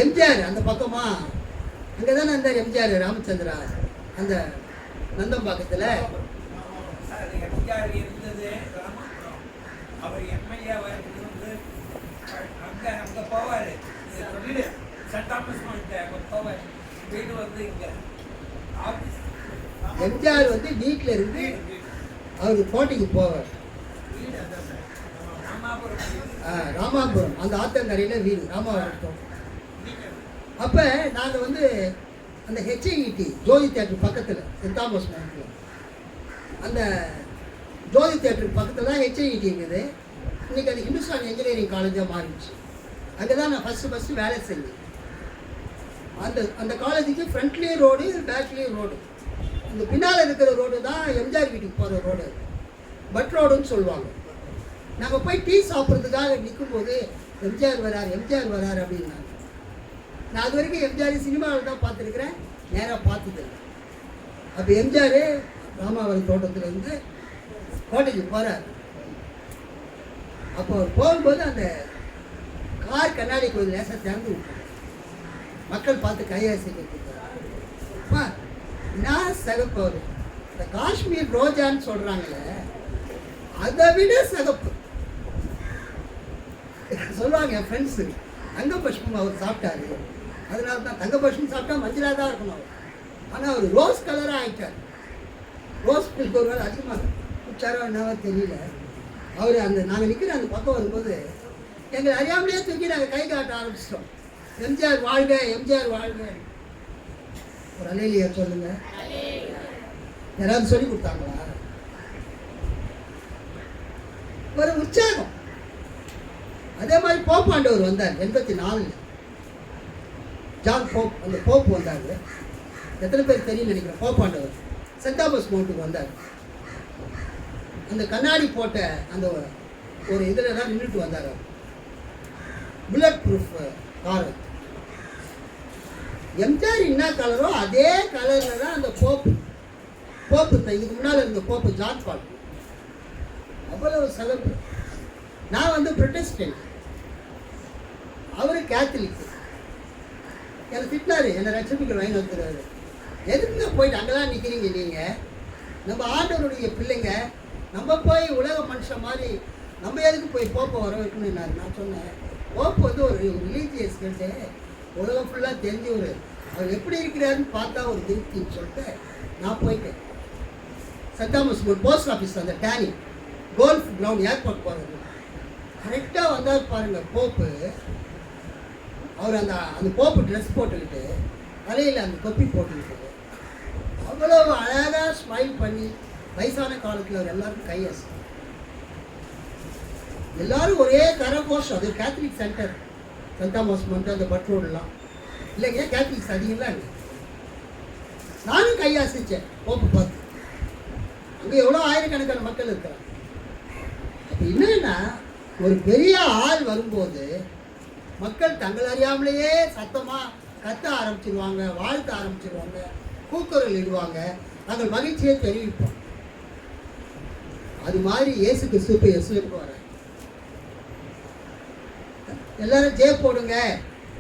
எம்ஜிஆர் அந்த பக்கமா அங்கே தானே இருந்தார் எம்ஜிஆர், ராமச்சந்திரா, அந்த நந்தம்பாக்கத்தில். எம்ஜிஆர் இருந்தது அவர் எம்எல்ஏ வந்து அங்கே அங்கே போவார், சென்ட் தாமஸ் போவார். வீடு வந்து இங்கே ஆஃபீஸ். எம்ஜிஆர் வந்து வீட்டில் இருந்து அவர் கோட்டைக்கு போவார். ராமாபுரம் அந்த ஆத்தங்கரையில் வீடு, ராமாபுரம். அப்போ நாங்கள் வந்து அந்த ஹெச்ஐஇடி ஜோதி தேட்டர் பக்கத்தில் சென்ட் தாமஸ் மவுண்ட்டில், அந்த ஜோதி தேட்டருக்கு பக்கத்தில் தான் ஹெச்ஐஇடி இருக்குது. இன்றைக்கி அது ஹிந்துஸ்தான் இன்ஜினியரிங் காலேஜாக மாறிடுச்சு. அங்கே தான் நான் ஃபஸ்ட்டு வேலை செஞ்சேன். அந்த காலேஜுக்கு ஃப்ரண்ட்லேயும் ரோடு, பேக்லேயும் ரோடு. இந்த பின்னால் இருக்கிற ரோடு தான் எம்ஜிஆர் வீட்டுக்கு போகிற ரோடு, பட் ரோடுன்னு சொல்லுவாங்க. நாங்கள் போய் டீ சாப்பிட்றதுக்காக நிற்கும்போது எம்ஜிஆர் வரார் அப்படின்னாங்க. நான் அது வரைக்கும் எம்ஜிஆர் சினிமாவில் தான் பார்த்துருக்குறேன், நேராக பார்த்தது. அப்போ எம்ஜிஆர் ராமாவரம் தோட்டத்துலேருந்து கோட்டைக்கு போகிறார். அப்போ அவர் போகும்போது அந்த கார் கண்ணாடி கொஞ்சம் லேசாக திறந்து விட்டார். மக்கள் பார்த்து கையாசிப்பா நான் சகப்பு. அவர் இந்த காஷ்மீர் ரோஜான்னு சொல்கிறாங்களே, அதை விட சகப்பு சொல்லுவாங்க என் ஃப்ரெண்ட்ஸு. தங்க பஷ்பம் அவர் சாப்பிட்டாரு, அதனால தான் தங்க பஷ்பம் சாப்பிட்டா மஞ்சளாக தான் இருக்கணும் அவர். ஆனால் அவர் ரோஸ் கலராக ஆகிட்டார். ரோஸ் மில்க் ஒரு நாள் அதிகமாக குச்சாரோ என்னவோ தெரியல. அவர் அந்த நாங்கள் நிற்கிற அந்த பக்கம் வரும்போது எங்களை அறியாமலே தூக்கி நாங்கள் கை காட்ட ஆரம்பிச்சிட்டோம். எம்ஜிஆர் வாழ்க, எம்ஜிஆர் வாழ்க. ஒரு அலையிலையா சொல்லுங்க. யாராவது சொல்லி கொடுத்தாங்களா? ஒரு உற்சாகம். அதே மாதிரி போப்பாண்டவர் வந்தார் 84. ஜான் போப், அந்த போப் வந்தார். எத்தனை பேர் தெரியும் நினைக்கிறேன். போப்பாண்டவர் சென்ட் தாமஸ் மவுண்ட்டுக்கு வந்தார். அந்த கண்ணாடி போட்ட அந்த ஒரு இதில் தான் நின்றுட்டு வந்தார். Bullet proof car. எம்ஜிஆர் என்ன கலரோ அதே கலரில் தான் அந்த போப்பு இதுக்கு முன்னால் இருந்த போப்பு ஜான் பால். அவ்வளவு சகப்பு. நான் ப்ரொட்டஸ்டன்ட், அவரு கேத்தலிக். என்னை திட்டினாரு, என்னை ரட்சபிக்க வாங்கி வந்துடுறாரு. எதுக்குங்க போயிட்டு அங்கெல்லாம் நிற்கிறீங்க நீங்கள்? நம்ம ஆண்டவருடைய பிள்ளைங்க, நம்ம போய் உலக மனுஷன் மாதிரி நம்ம எதுக்கு போய் போப்பை வர வைக்கணும்னு நான் சொன்னேன். போப்பு ஒரு ரிலீஜியஸ் கேட்டு உலகம் ஃபுல்லாக தெரிஞ்சவர். அவர் எப்படி இருக்கிறாருன்னு பார்த்தா ஒரு திருப்தின்னு சொல்லிட்டு நான் போயிட்டேன். சென்ட் தாமஸ் போஸ்ட் ஆஃபீஸ், அந்த டேனி கோல்ஃப் கிரவுண்ட் ஏர்போர்ட் போகிறது கரெக்டாக வந்தார் பாருங்க போப்பு. அவர் அந்த போப்பு ட்ரெஸ் போட்டுக்கிட்டு தலையில் அந்த தொப்பி போட்டுக்கிட்டு அவ்வளோ அழகாக ஸ்மைல் பண்ணி வயசான காலத்தில் அவர் எல்லாருக்கும் கையசு. எல்லாரும் ஒரே கரகோஷம். அது Catholic centre Saint Thomas Mount, அந்த பட் ரோடெலாம் இல்லைங்க, கேத்தலிக்ஸ் அதிகம்லாம் இல்லை. நானும் கையாசிச்சேன் போப்பு பார்த்து. அங்கே எவ்வளோ ஆயிரக்கணக்கான மக்கள் இருக்கிறாங்க. அப்போ என்னன்னா, ஒரு பெரிய ஆள் வரும்போது மக்கள் தங்கள் அறியாமலேயே சத்தமாக கத்த ஆரம்பிச்சிருவாங்க, வாழ்த்த ஆரம்பிச்சிருவாங்க, கூக்குரல் இடுவாங்க, தங்கள் மகிழ்ச்சியை தெரிவிப்போம். அது மாதிரி இயேசு கிறிஸ்து இப்போ எஸ்லேமுக்கு வர எல்லாரும் ஜே போடுங்க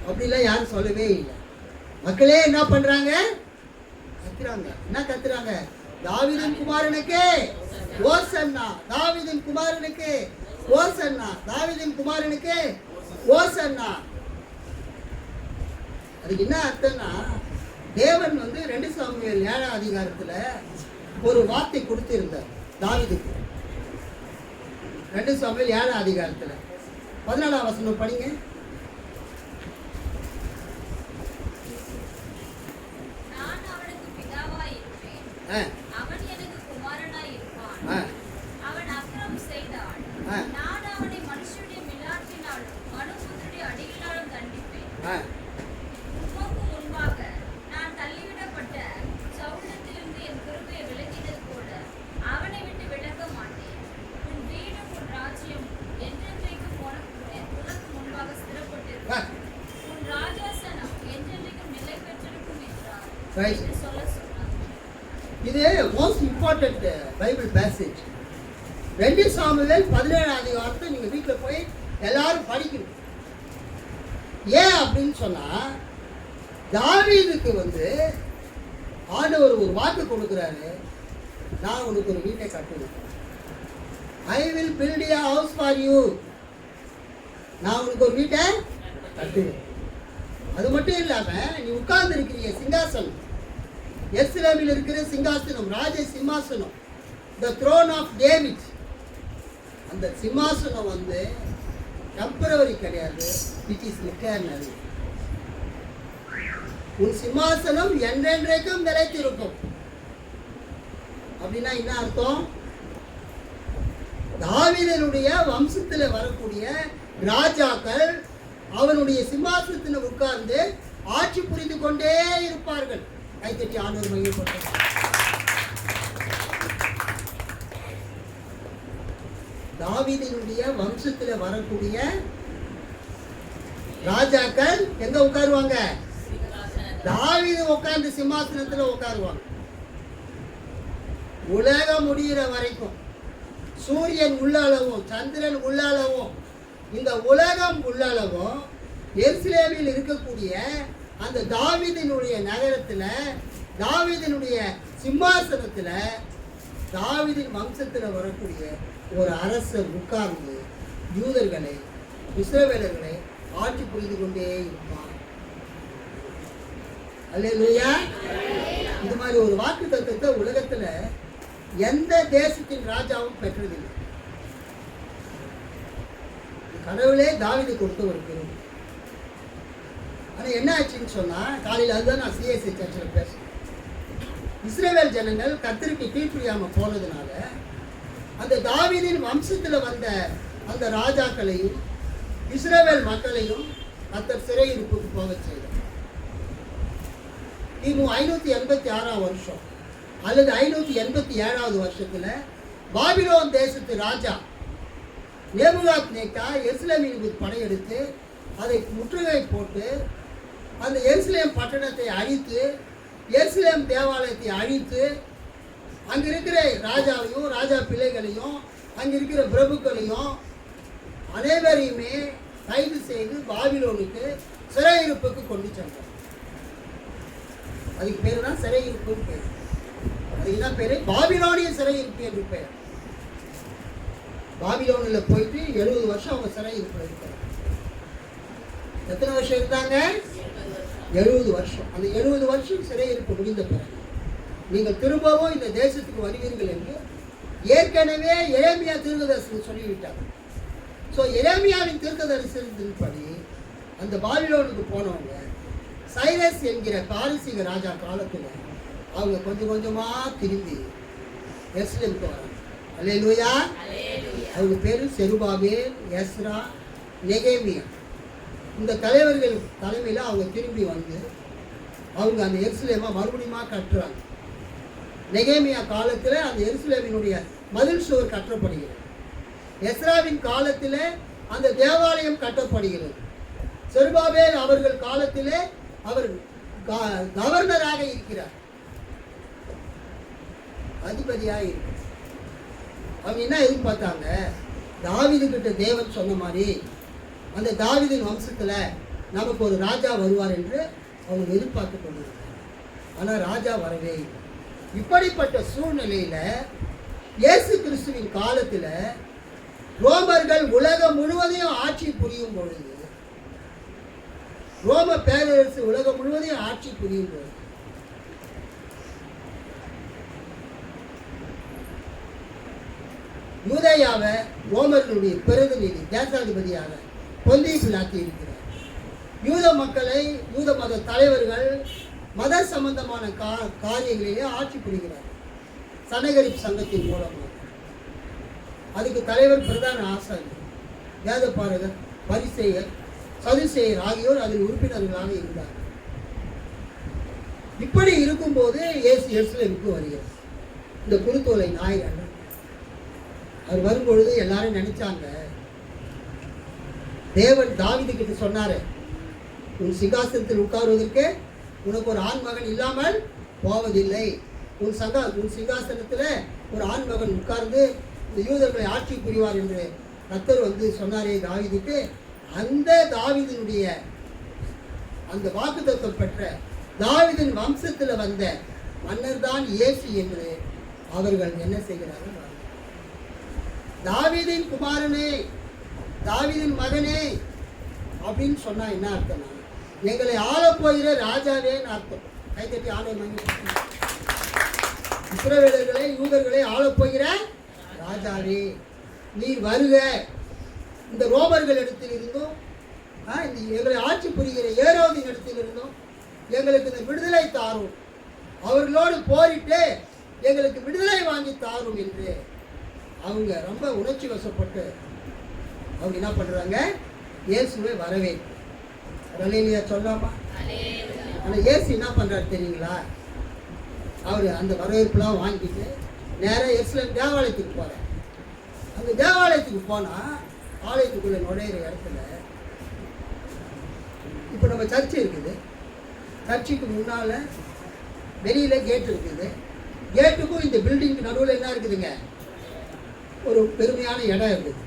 அப்படிலாம் யாரும் சொல்லவே இல்லை. மக்களே என்ன பண்ணுறாங்க? கத்துறாங்க. என்ன கத்துறாங்க? தாவீதின் குமாரனுக்கு ஓசன்னா, தாவீதின் குமாரனுக்கு ஓசன்னா, தாவீதின் குமாரனுக்கு ஓசன்னா. அதுக்கு என்ன அர்த்தம்னா, தேவன் 2 சாமுவேல் 7ஆம் அதிகாரத்தில் ஒரு வார்த்தை கொடுத்திருந்தார் தாவீதுக்கு. 2 சாமுவேல் 7ஆம் அதிகாரத்தில் 14ஆம் வசனம் படிங்க. அவன் எனக்கு குமாரனாய் இருப்பான். அவன் அக்கிரமம் செய்தான். நான் அவனை மனுஷனுடைய மிலாற்றினாலும் மனுபுத்திரனுடைய அடிகளாலும் தண்டிப்பேன். உமக்கு முன்பாக நான் தள்ளிவிடப்பட்ட சவுலத்திலிருந்து என் கிருபையை விலக்கினது போல அவனை விட்டு விலக மாட்டேன். உன் வீடும் உன் ராஜ்யம் என்றென்றைக்கும் உனக்கு முன்பாக ஸ்திரப்பட்டிருக்கும். உன் ராஜாசனம் என்றென்றைக்கும் நிலை பெற்றிருக்கும் என்றார். சொல்ல சொன்னார். இது most important Bible passage. 2 Samuel 17ஆம் அதிகாரத்தை நீங்கள் வீட்டில் போய் எல்லாரும் படிக்கணும். ஏன் அப்படின்னு சொன்னால், தாவீதுக்கு ஆண்டவர் ஒரு வாக்கு கொடுக்குறாரு, நான் உனக்கு ஒரு வீட்டை கட்டுவேன். I will build a house for you. நான் உனக்கு ஒரு வீட்டை கட்டுவேன். அது மட்டும் இல்லாமல் நீ உட்கார்ந்து இருக்கிறீங்க சிங்காசனம், எருசலேமில் இருக்கிற சிங்காசனம், ராஜ சிம்மாசனம், the throne of David. அந்த சிம்மாசனம் டெம்பரவரி கிடையாது, which is eternal. உன் சிம்மாசனம் என்றென்றைக்கும் நிலைத்திருக்கும். அப்படின்னா என்ன அர்த்தம்? தாவீதனுடைய வம்சத்தில் வரக்கூடிய ராஜாக்கள் அவனுடைய சிம்மாசனத்தில் உட்கார்ந்து ஆட்சி புரிந்து கொண்டே இருப்பார்கள். கைத்தட்டி ஆண்டவர் மகிமைப்பட்டார். தாவீதினுடைய வம்சத்தில் வரக்கூடிய ராஜாக்கள் எங்க உட்காருவாங்க? தாவீது உட்கார்ந்து சிம்மாசனத்தில் உட்காருவாங்க. உலகம் முடிகிற வரைக்கும், சூரியன் உள்ளளவும் சந்திரன் உள்ளளவும் இந்த உலகம் உள்ளளவும் எருசலேமில் இருக்கக்கூடிய அந்த தாவீதினுடைய நகரத்தில், தாவீதினுடைய சிம்மாசனத்தில், தாவீதின் வம்சத்தில் வரக்கூடிய ஒரு அரசர் உட்கார்ந்து யூதர்களை, இஸ்ரவேலர்களை ஆட்சி புரிந்து கொண்டே இருப்பான். அல்லேலூயா. இது மாதிரி ஒரு வாக்கு தத்துவத்தை உலகத்துல எந்த தேசத்தின் ராஜாவும் பெற்றதில்லை. கடவுளே தாவீது கொடுத்த ஒரு பெரும். ஆனா என்ன ஆச்சுன்னு சொன்னா, காலையில் அதுதான் நான் சிஎஸ்ஐ சர்ச்சில் பேசுறேன். இஸ்ரவேல் ஜனங்கள் கர்த்தருக்கு கீழ்ப்படியாம போனதுனால அந்த தாவீதின் வம்சத்துல வந்த அந்த ராஜாக்களையும் இஸ்ரவேல் மக்களையும் கர்த்தர் சிறையிருப்புக்கு போக செய்தார். கிமு 586 வருஷம் அல்லது 587 வருஷத்துல பாபிலோன் தேசத்து ராஜா நேபுகாத்நேச்சா எருசலேமிற்கு படையெடுத்து அதை முற்றுகை போட்டு அந்த எருசலேம் பட்டணத்தை அழித்து, எருசலேம் தேவாலயத்தை அழித்து, அங்க இருக்கிற ராஜாவையும் ராஜா பிள்ளைகளையும் அங்க இருக்கிற பிரபுக்களையும் அனைவரையுமே கைது செய்து பாபிலோனுக்கு சிறையிருப்புக்கு கொண்டு சென்றார். அதுக்கு பேர் தான் சிறையிருப்புன்னு பேர். அதுக்கு என்ன பேரு? பாபிலோனிய சிறையிருப்பு என்று பேர். பாபிலோனில் போயிட்டு 70 வருஷம் அவங்க சிறையிருப்புல இருக்கிறாங்க. எத்தனை வருஷம் இருந்தாங்க? 70 வருஷம். அந்த 70 வருஷம் சிறையிருப்பு முடிந்த பிறகு நீங்கள் திரும்பவும் இந்த தேசத்துக்கு வருவீர்கள் என்று ஏற்கனவே எரேமியா தீர்க்கதரிசனம் சொல்லிவிட்டார். ஸோ எரேமியாவின் தீர்க்கதரிசனத்தின்படி அந்த பாபிலோனுக்கு போனவங்க சைரஸ் என்கிற பாரசீக ராஜா காலத்தில் அவங்க கொஞ்சம் கொஞ்சமா திரும்பி எருசலேமுக்கு வராங்க. அல்லேலூயா. அவங்க பேரு செருபாபேல், எஸ்ரா, நெகேமியா. இந்த தலைவர்கள் தலைமையில் அவங்க திரும்பி வந்து அவங்க அந்த எருசலேமை மறுபடியும் கட்டுறாங்க. நெகேமியா காலத்தில் அந்த எருசலேமினுடைய மதில் சுவர் கட்டப்படுகிறது. எஸ்ராவின் காலத்தில் அந்த தேவாலயம் கட்டப்படுகிறது. செருபாபேல் அவர்கள் காலத்திலே அவர் கவர்னராக இருக்கிறார், அதிபதியாக இருக்கிறார். அவங்க என்ன எதிர்பார்த்தாங்க? தாவீது கிட்ட தேவன் சொன்ன மாதிரி அந்த தாவீதின் வம்சத்தில் நமக்கு ஒரு ராஜா வருவார் என்று அவங்க எதிர்பார்த்து கொண்டிருந்தாங்க. ஆனால் ராஜா வரவே இல்லை. இப்படிப்பட்ட சூழ்நிலையில் இயேசு கிறிஸ்துவின் காலத்தில் ரோமர்கள் உலகம் முழுவதையும் ஆட்சி புரியும் பொழுது, ரோம பேரரசு உலகம் முழுவதையும் ஆட்சி புரியும் பொழுது யூதேயாவை ரோமர்களுடைய பிரதிநிதி தேசாதிபதியாக பொந்திய பிலாத்து இருக்கிறார். யூத மக்களை, யூத மத தலைவர்கள் மத சம்பந்தமான காரியங்களிலே ஆட்சி புரிகிறார் சனகரிப் சங்கத்தின் மூலமாக. அதுக்கு தலைவர் பிரதான ஆசாரியர், வேதபாரகர், பரிசேயர், சதுசேயர் ஆகியோர் அதில் உறுப்பினர்களாக இருந்தார். இப்படி இருக்கும்போது இயேசு எருசலேமுக்கு வருகிறார். இந்த குருத்தோலை ஞாயிறு அவர் வரும்பொழுது எல்லாரும் நினைச்சாங்க, தேவன் தாவீது கிட்ட சொன்னாரு, உன் சிங்காசனத்தில் உட்காருவதற்கு உனக்கு ஒரு ஆண் மகன் இல்லாமல் போவதில்லை. உன் சிங்காசனத்தில் ஒரு ஆண் மகன் உட்கார்ந்து இந்த யூதர்களை ஆட்சி புரிவார் என்று கர்த்தர் வந்து சொன்னாரே தாவீதுக்கு. அந்த தாவீதினுடைய அந்த வாக்குத்தத்தம் பெற்ற தாவீதின் வம்சத்தில் வந்த மன்னர் தான் இயேசு என்று அவர்கள் என்ன செய்கிறார்கள்? தாவீதின் குமாரனே, தாவீதின் மகனே அப்படின்னு சொன்னா என்ன அர்த்தம்? எங்களை ஆள போகிற ராஜாவேன்னு அர்த்தம். கைத்தட்டி ஆளை மங்கி இஸ்ரவேலர்களை, யூதர்களை ஆள போகிற ராஜாவே நீர் வருக. இந்த ரோமர்கள் இடத்தில் இருந்தும், இந்த எங்களை ஆட்சி புரிகிற ஏரோதின் இடத்தில் இருந்தும் எங்களுக்கு இந்த விடுதலை தாரும், அவர்களோடு போரிட்டு எங்களுக்கு விடுதலை வாங்கி தாரும் என்று அவங்க ரொம்ப உணர்ச்சி வசப்பட்டு அவங்க என்ன பண்றாங்க, இயேசுவை வரவேற்பு. அல்லேலூயா சொல்லாமா? ஆனால் இயேசு என்ன பண்றாரு தெரியுங்களா? அவர் அந்த வரவேற்பெல்லாம் வாங்கிட்டு நேராக எருசலேம் தேவாலயத்துக்கு போகிறார். அந்த தேவாலயத்துக்கு போனால் ஆலயத்துக்குள்ளே நுழையிற இடத்துல இப்போ நம்ம சர்ச்சு இருக்குது. சர்ச்சுக்கு முன்னால் வெளியில் கேட் இருக்குது. கேட்டுக்கும் இந்த பில்டிங்க்கு நடுவில் என்ன இருக்குதுங்க, ஒரு பெருமையான இடம் இருக்குது.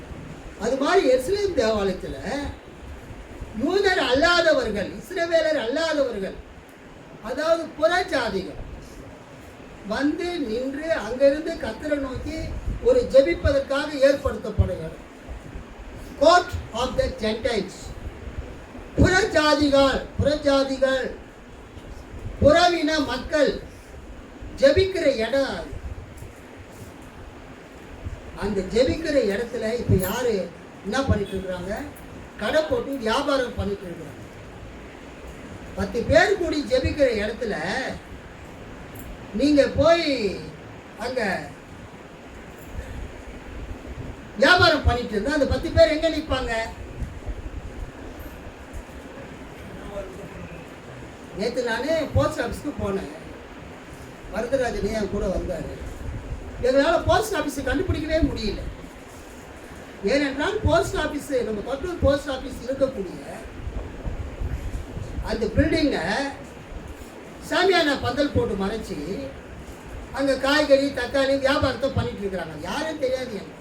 அது மாதிரி எருசலேம் தேவாலயத்தில் யூதர் அல்லாதவர்கள், இஸ்ரவேலர் அல்லாதவர்கள், அதாவது புறஜாதிகள் வந்து நின்று அங்கிருந்து கர்த்தரை நோக்கி ஒரு ஜெபிப்பதற்காக ஏற்படுத்தப்படுகிறது. Court of the Gentiles. புறஜாதிகள் புறவின மக்கள் ஜெபிக்கிற இடம் அது. அந்த ஜெபிக்கிற இடத்துல இப்ப யாரு என்ன பண்ணிட்டு இருக்கிறாங்க, கடை போட்டு வியாபாரம் பண்ணிட்டு இருக்கிறாங்க. 10 பேர் கூடி ஜெபிக்கிற இடத்துல நீங்க போய் அங்க வியாபாரம் பண்ணிட்டு இருந்தா அந்த 10 பேர் எங்க நிற்பாங்க? நேற்று நானே போஸ்ட் ஆஃபீஸ்க்கு போனேன். வரதராஜனே என் கூட வந்தார். எங்களால் போஸ்ட் ஆஃபீஸை கண்டுபிடிக்கவே முடியல. ஏனென்றால் போஸ்ட் ஆஃபீஸு, நம்ம கொட்டூர் போஸ்ட் ஆஃபீஸ் இருக்கக்கூடிய அந்த பில்டிங்கை சாமியான பந்தல் போட்டு மறைச்சி அங்கே காய்கறி தக்காளி வியாபாரத்தை பண்ணிட்டு இருக்கிறாங்க. யாரும் தெரியாது எனக்கு.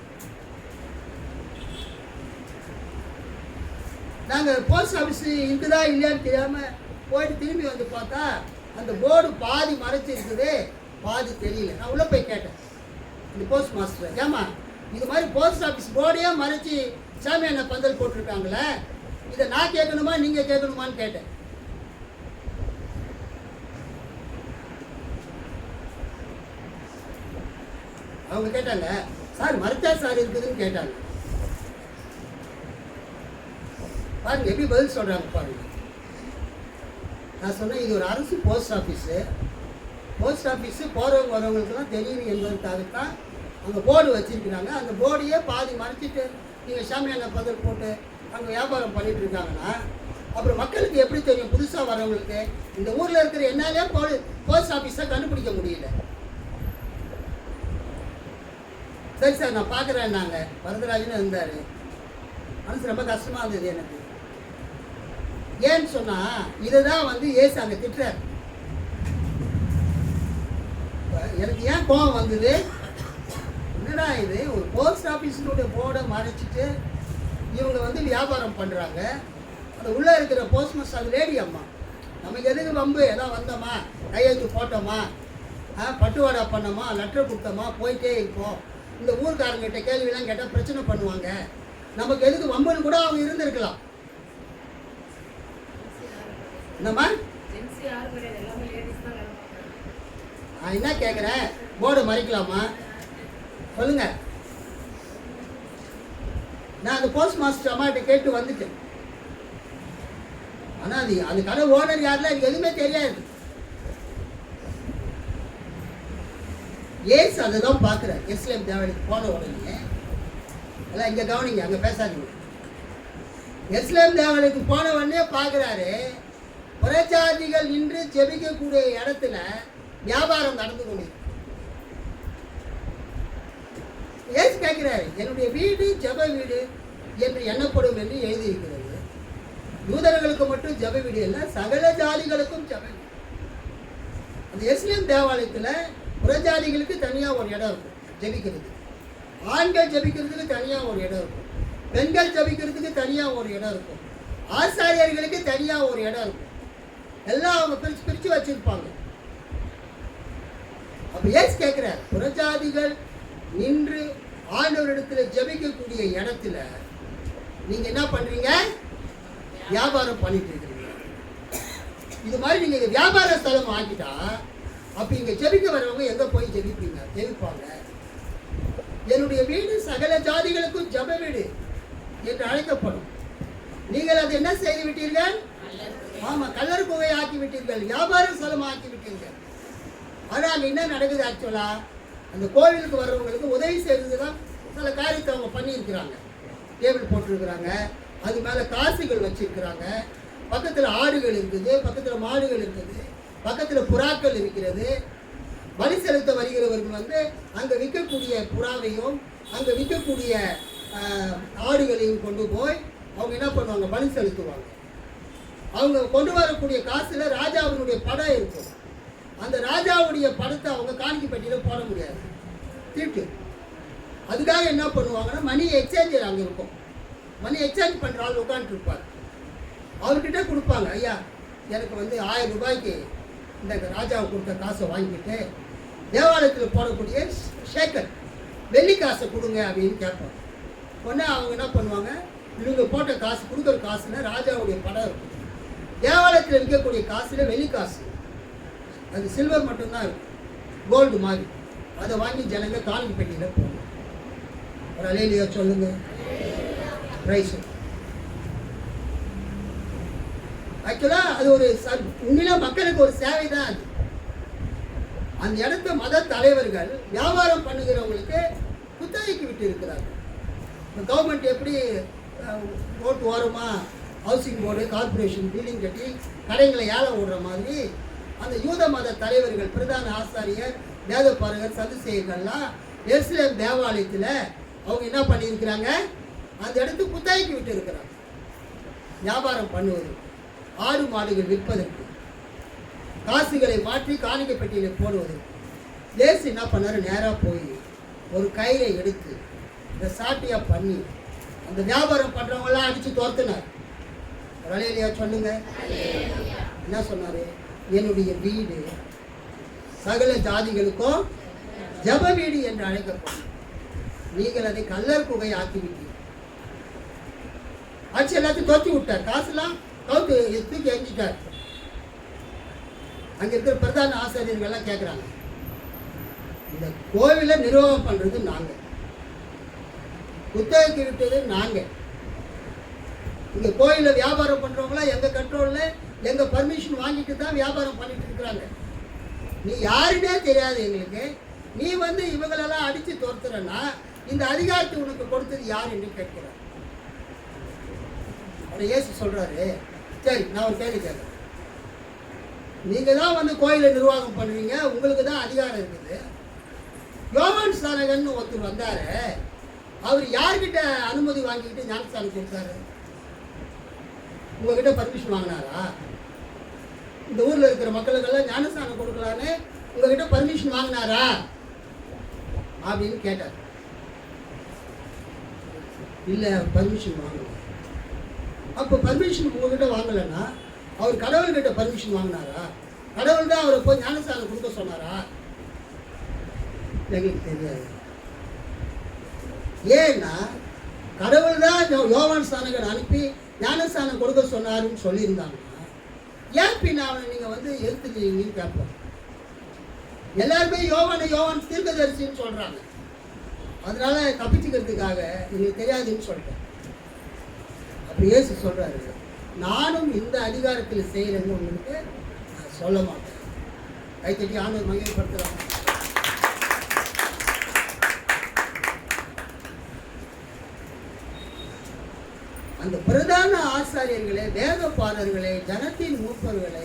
நாங்கள் போஸ்ட் ஆஃபீஸ் இருக்குதா இல்லையான்னு தெரியாமல் போயிட்டு திரும்பி வந்து பார்த்தா அந்த போர்டு பாதி மறைச்சி இருக்குது, பாதி தெரியல. நான் உள்ளே போய் கேட்டேன் இந்த போஸ்ட் மாஸ்டர், ஏமா இது மாதிரி போஸ்ட் ஆஃபீஸ் போர்டையே மறைச்சி சாமியான பந்தல் போட்டிருக்காங்களே, இதை நான் கேட்கணுமா நீங்கள் கேட்கணுமான்னு கேட்டேன். அவங்க கேட்டாங்க, சார் மறைச்சா சார் இருக்குதுன்னு கேட்டாங்க. பாருங்க எப்படி பதில் சொல்றாங்க பாருங்க. நான் சொன்னேன் இது ஒரு அரசு போஸ்ட் ஆஃபீஸு. போஸ்ட் ஆஃபீஸு போகிறவங்க வரவங்களுக்குலாம் தெரியும் என்பதற்காகத்தான் அங்கே போர்டு வச்சுருக்கிறாங்க. அந்த போர்டையே பாதி மறைச்சிட்டு நீங்கள் சாமியான பந்தல் போட்டு அங்கே வியாபாரம் பண்ணிட்டு இருக்காங்கன்னா அப்புறம் மக்களுக்கு எப்படி தெரியும்? புதுசாக வரவங்களுக்கு இந்த ஊரில் இருக்கிற என்னாலே போஸ்ட் ஆஃபீஸை கண்டுபிடிக்க முடியல. சரி சார் நான் பார்க்குறேன். நாங்கள் வரதராஜன்னு இருந்தார். மனசு ரொம்ப கஷ்டமாக இருந்தது எனக்கு. ஏன்னு சொன்னால் இதை தான் வந்து ஏசு அங்கே திட்டுறார். எனக்கு ஏன் கோபம் வந்தது, என்னடா இது ஒரு போஸ்ட் ஆஃபீஸினுடைய போர்டை மறைச்சிட்டு இவங்க வந்து வியாபாரம் பண்ணுறாங்க. அந்த உள்ளே இருக்கிற போஸ்ட் மாஸ்டர் அது லேடி அம்மா, நமக்கு எதுக்கு வம்பு? ஏதாவது வந்தோமா, கையெழுத்து போட்டோமா, பட்டுவாடா பண்ணோமா, லெட்டர் கொடுத்தோமா, போயிட்டே இருப்போம். இந்த ஊர்க்காரங்கிட்ட கேள்வியெல்லாம் கேட்டால் பிரச்சனை பண்ணுவாங்க. நமக்கு எதுக்கு வம்புன்னு கூட அவங்க இருந்திருக்கலாம். என்னம்மா நான் என்ன கேட்குறேன், போர்டு மறைக்கலாமா சொல்லுங்க. நான் அந்த போஸ்ட் மாஸ்டர் அம்மாட்ட கேட்டு வந்துட்டேன். ஆனால் அது கடை ஓனர் யாருல எனக்கு எதுவுமே தெரியாது. ஏசு அதை தான் பார்க்குறாரு. எருசலேம் தேவாலயத்துக்கு போன உடனே எல்லாம் இங்கே கவனிங்க, அங்கே பேசாதீங்க. எருசலேம் தேவாலயத்துக்கு போன உடனே பார்க்குறாரு, புறஜாதிகள் நின்று ஜெபிக்கக்கூடிய இடத்துல வியாபாரம் நடந்து கொண்டிருக்கு. ஏசு கேட்கிறாரு, என்னுடைய வீடு ஜெப வீடு என்று எண்ணப்படும் என்று எழுதியிருக்கிறது. யூதர்களுக்கு மட்டும் ஜெப வீடு இல்லை, சகல ஜாதிகளுக்கும் ஜெப வீடு. அந்த எருசலேம் தேவாலயத்தில் புறஜாதிகளுக்கு தனியாக ஒரு இடம் இருக்கும் ஜெபிக்கிறது. ஆண்கள் ஜெபிக்கிறதுக்கு தனியாக ஒரு இடம் இருக்கும். பெண்கள் ஜெபிக்கிறதுக்கு தனியாக ஒரு இடம் இருக்கும். ஆசாரியர்களுக்கு தனியாக ஒரு இடம் இருக்கும். எல்லாம் அவங்க பிரித்து பிரித்து வச்சிருப்பாங்க. அப்போ ஏசு கேட்குறார், புறஜாதிகள் நின்று ஆண்டவரிடத்தில் ஜெபிக்கக்கூடிய இடத்துல நீங்கள் என்ன பண்ணுறீங்க? வியாபாரம் பண்ணிட்டு இருக்கிறீங்க. இது மாதிரி நீங்கள் இங்கே வியாபார ஸ்தலம் ஆக்கிட்டா அப்போ இங்கே ஜெபிக்க வரவங்க எங்கே போய் ஜெபிப்பாங்க? என்னுடைய வீடு சகல ஜாதிகளுக்கும் ஜெப வீடு என்று அழைக்கப்படும். நீங்கள் அதை என்ன செய்து விட்டீர்கள்? ஆமாம், கல்லர் குகை ஆக்கி விட்டீர்கள், வியாபார ஸ்தலம் ஆக்கி விட்டீர்கள். ஆனால் அங்கே என்ன நடக்குது ஆக்சுவலாக? அந்த கோவிலுக்கு வர்றவங்களுக்கு உதவி செய்கிறது தான் சில காரியத்தை அவங்க பண்ணியிருக்கிறாங்க. டேபிள் போட்டிருக்கிறாங்க, அது மேலே காசுகள் வச்சிருக்கிறாங்க, பக்கத்தில் ஆடுகள் இருக்குது, பக்கத்தில் மாடுகள் இருக்குது, பக்கத்தில் புறாக்கள் இருக்கிறது. பலி செலுத்த வருகிறவர்கள் வந்து அங்கே விற்கக்கூடிய புறாவையும் அங்கே விற்கக்கூடிய ஆடுகளையும் கொண்டு போய் அவங்க என்ன பண்ணுவாங்க, பலி செலுத்துவாங்க. அவங்க கொண்டு வரக்கூடிய காசில் ராஜாவினுடைய படம் இருக்கும். அந்த ராஜாவுடைய படத்தை அவங்க காணிக்கை பெட்டியில் போட முடியாது, தீட்டு. அதுக்காக என்ன பண்ணுவாங்கன்னா, மணி எக்ஸ்சேஞ்சர் அங்கே இருக்கும். மணி எக்ஸ்சேஞ்ச் பண்ணுற ஆள் உட்காந்துருப்பார். அவர்கிட்ட கொடுப்பாங்க, ஐயா எனக்கு வந்து 1000 ரூபாய்க்கு இந்த ராஜாவை கொடுத்த காசை வாங்கிட்டு தேவாலயத்தில் போடக்கூடிய ஷேக்கர் வெள்ளி காசை கொடுங்க அப்படின்னு கேட்பாங்க. உடனே அவங்க என்ன பண்ணுவாங்க, இவங்க போட்ட காசு கொடுக்குற காசுல ராஜாவுடைய படம் இருக்கும். தேவாலயத்தில் இருக்கக்கூடிய காசுல வெள்ளி காசு, அது சில்வர் மட்டும்தான் இருக்கும், கோல்டு மாதிரி. அதை வாங்கி ஜனங்க காணிக்கை பெட்டியில் போகணும். ஒரு அலையிலையா சொல்லுங்க, ரைஸ். ஆக்சுவலாக அது ஒரு உண்மையில மக்களுக்கு ஒரு சேவை தான் அது. அந்த இடத்த மத தலைவர்கள் வியாபாரம் பண்ணுகிறவங்களுக்கு குத்தகைக்கு விட்டு இருக்கிறார்கள். இப்போ கவர்மெண்ட் எப்படி ரோட்டு ஓரமாக ஹவுசிங் போர்டு, கார்பரேஷன் பில்டிங் கட்டி கடைகளை ஏழை விடுற மாதிரி அந்த யூத மத தலைவர்கள், பிரதான ஆசாரியர், வேதபாரகர், சதுசேயர்கள்லாம் எருசலேம் தேவாலயத்தில் அவங்க என்ன பண்ணியிருக்கிறாங்க, அந்த இடத்துக்கு குத்தகைக்கு விட்டு இருக்கிறாங்க. வியாபாரம் பண்ணுவது, ஆடு மாடுகள் விற்பதற்கு, காசுகளை மாற்றி காணிக்கை பெட்டியில் போடுவது. இயேசு என்ன பண்ணாரு, நேராக போய் ஒரு கயிறை எடுத்து இந்த சாட்டியாக பண்ணி அந்த வியாபாரம் பண்ணுறவங்களாம் அடித்து துரத்துனார். ஒரு அலையிலையா சொல்லுங்க. என்ன சொன்னார், என்னுடைய வீடு சகல ஜாதிகளுக்கும் ஜப வீடு என்று அழைக்கப்படும், நீங்கள் அதை கல்லர் குகை ஆக்கிவிட்டீர்கள். ஆட்சி எல்லாத்தையும் தோற்றி விட்டார், காசுலாம் கவுத்து தூக்கி எரிஞ்சிட்டார். அங்கே இருக்கிற பிரதான ஆசிரியர்கள்லாம் கேட்குறாங்க, இந்த கோவிலை நிர்வாகம் பண்ணுறது நாங்கள், குத்தகைக்கு விட்டது நாங்கள், இங்கே கோயிலில் வியாபாரம் பண்ணுறவங்களாம் எங்கள் கண்ட்ரோலில் எங்கள் பர்மிஷன் வாங்கிட்டு தான் வியாபாரம் பண்ணிட்டு இருக்கிறாங்க. நீ யாருன்னே தெரியாது எங்களுக்கு, நீ வந்து இவங்களெல்லாம் அடித்து துரத்துறன்னா இந்த அதிகாரத்தை உனக்கு கொடுத்தது யார் என்று கேட்கிறார். அவர் இயேசு சொல்கிறாரு, சரி நான் ஒரு கேள்வி கேட்குறேன், நீங்கள் தான் வந்து கோயிலை நிர்வாகம் பண்ணுறீங்க, உங்களுக்கு தான் அதிகாரம் இருக்குது. யோவான் ஸ்நானகன் ஒருத்தர் வந்தார், அவர் யார்கிட்ட அனுமதி வாங்கிக்கிட்டு ஞானஸ்தானம் கொடுத்தாரு? உங்ககிட்ட பர்மிஷன் வாங்கினாரா? இந்த ஊரில் இருக்கிற மக்களுக்கெல்லாம் ஞானஸ்தானம் கொடுக்கலான்னு உங்ககிட்ட பர்மிஷன் வாங்கினாரா அப்படின்னு கேட்டார். இல்லை, பர்மிஷன் வாங்கல. அப்போ பர்மிஷன் உங்ககிட்ட வாங்கலைன்னா அவர் கடவுள்கிட்ட பர்மிஷன் வாங்கினாரா? கடவுள் தான் அவரை போய் ஞானஸ்தானம் கொடுக்க சொன்னாரா? எங்களுக்கு தெரியாது. ஏன்னா கடவுள் தான் யோவான் ஸ்நானகன் அனுப்பி ஞானஸ்தானம் கொடுக்க சொன்னாருன்னு சொல்லியிருந்தாங்கன்னா ஏன் பின்ன அவனை நீங்கள் வந்து எடுத்துக்கிறீங்கன்னு கேட்போம். எல்லாருமே யோவான் தீர்க்கதரிசின்னு சொல்கிறாங்க, அதனால தப்பிச்சுக்கிறதுக்காக எனக்கு தெரியாதுன்னு சொல்லிட்டேன். அப்படி இயேசு சொல்கிறாரு, நானும் இந்த அதிகாரத்தில் செய்கிறேன்னு உங்களுக்கு நான் சொல்ல மாட்டேன். கைத்தட்டி ஆண்டவர் மகிமைப்படுத்துகிறாங்க. அந்த பிரதான ஆசாரியர்களே, வேதபாரர்களே, ஜனத்தின் மூப்பர்களே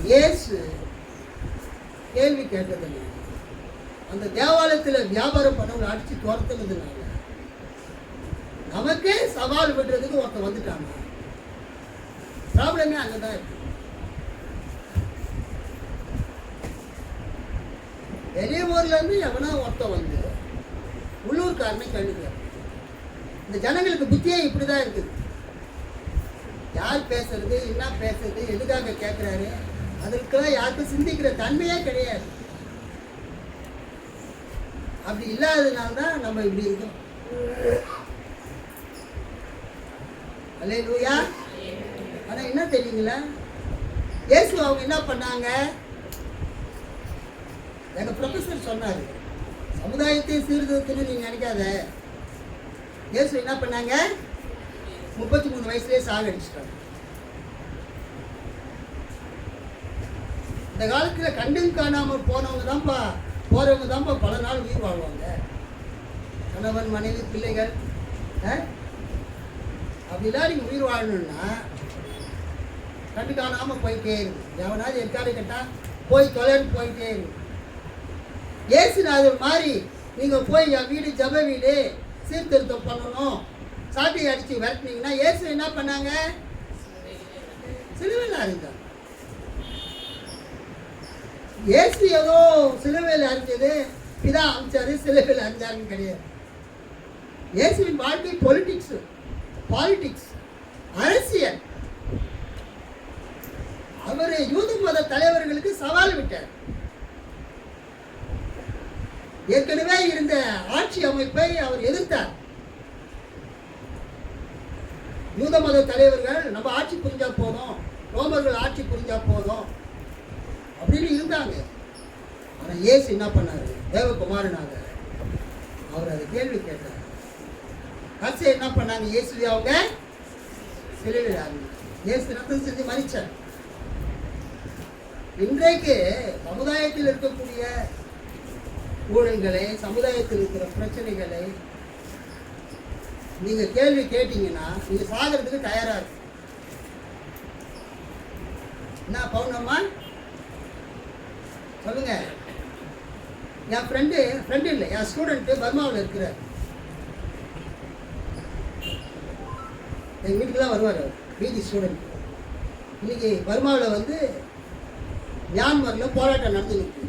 இயேசு கேள்வி கேட்டதில்லை. அந்த தேவாலயத்தில் வியாபாரம் பண்ணவங்களை அடித்து துரத்துனதுனால நமக்கே சவால் விடுறதுக்கு ஒருத்தர் வந்துட்டாங்க. ப்ராப்ளமே அங்கே தான் இருக்கு. வெளிய ஊர்லேருந்து எவனா ஒருத்தர் வந்து உள்ளூர்காரனை கேள்விக்கிறார். இந்த ஜனங்களுக்கு புத்தியே இப்படி தான் இருக்குது. யார் பேசுறது, என்ன பேசுறது, எதுக்காக கேட்குறாரு, அதற்கெல்லாம் யாருக்கும் சிந்திக்கிற தன்மையே கிடையாது. அப்படி இல்லாததுனால தான் நம்ம இப்படி இருக்கோம். அல்லேலூயா. ஆனால் என்ன தெரியுங்களா, இயேசு அவங்க என்ன பண்ணாங்க, எங்கள் ப்ரொஃபஸர் சொன்னார், சமுதாயத்தை சீர்திருத்தம்னு நீ நினைக்காத. இயேசு என்ன பண்ணாங்க, 33 வயசுலேயே சாகடிச்சிட்டாங்க. இந்த காலத்தில் கண்டும் காணாமல் போறவங்க தான்ப்பா பல நாள் உயிர் வாழ்வாங்க. கணவன், மனைவி, பிள்ளைகள் அப்படிலாம் நீங்கள் உயிர் வாழணும்னா கண்டு காணாமல் போயிட்டே இருக்கு. எவனாவது எக்காடு கேட்டால் போய் தொலைன்னு போயிட்டே இருக்கு. ஏசுநாதர் மாதிரி நீங்கள் போய் என் வீடு ஜப வீடு சீர்திருத்தம் பண்ணணும் சாட்டி அடித்து விரட்டினீங்கன்னா ஏசு என்ன பண்ணாங்க? சிலுவையில் அறிந்தார். ஏசு ஏதோ சிலுவையில் அறிஞ்சது பிதா அமைச்சாரு சிலுவையில் அறிஞ்சாருன்னு கிடையாது. இயேசுவின் வாழ்க்கை பாலிடிக்ஸ் அரசியல். அவர் யூத மத தலைவர்களுக்கு சவால் விட்டார். ஏற்கனவே இருந்த ஆட்சி அமைப்பை அவர் எதிர்த்தார். யூத மத தலைவர்கள் நம்ம ஆட்சி புரிஞ்சா போதும், ரோமர்கள் ஆட்சி புரிஞ்சா போதும் அப்படின்னு இருந்தாங்க. ஆனால் இயேசு என்ன பண்ணாரு? தேவகுமாரனாக அவர் அதை கேள்வி கேட்டார். கடைசி என்ன பண்ணாங்க? இயேசுவை அவங்க சிலுவையில் இயேசு ரத்தம் செஞ்சு மறிச்சார். இன்றைக்கு சமுதாயத்தில் இருக்கக்கூடிய ஊழல்களை, சமுதாயத்தில் இருக்கிற பிரச்சனைகளை நீங்க கேள்வி கேட்டீங்கன்னா நீங்க சாகிறதுக்கு தயாரா இருக்கு. என்ன பவுனம்மா சொல்லுங்க. என் ஃப்ரெண்டு இல்லை, என் ஸ்டூடெண்ட் பர்மாவில் இருக்கிறார். எங்கள் வீட்டுக்கு தான் வருவார். PG student. இன்னைக்கு பர்மாவில் வந்து மியான்மரில் போராட்டம் நடந்துருக்கு.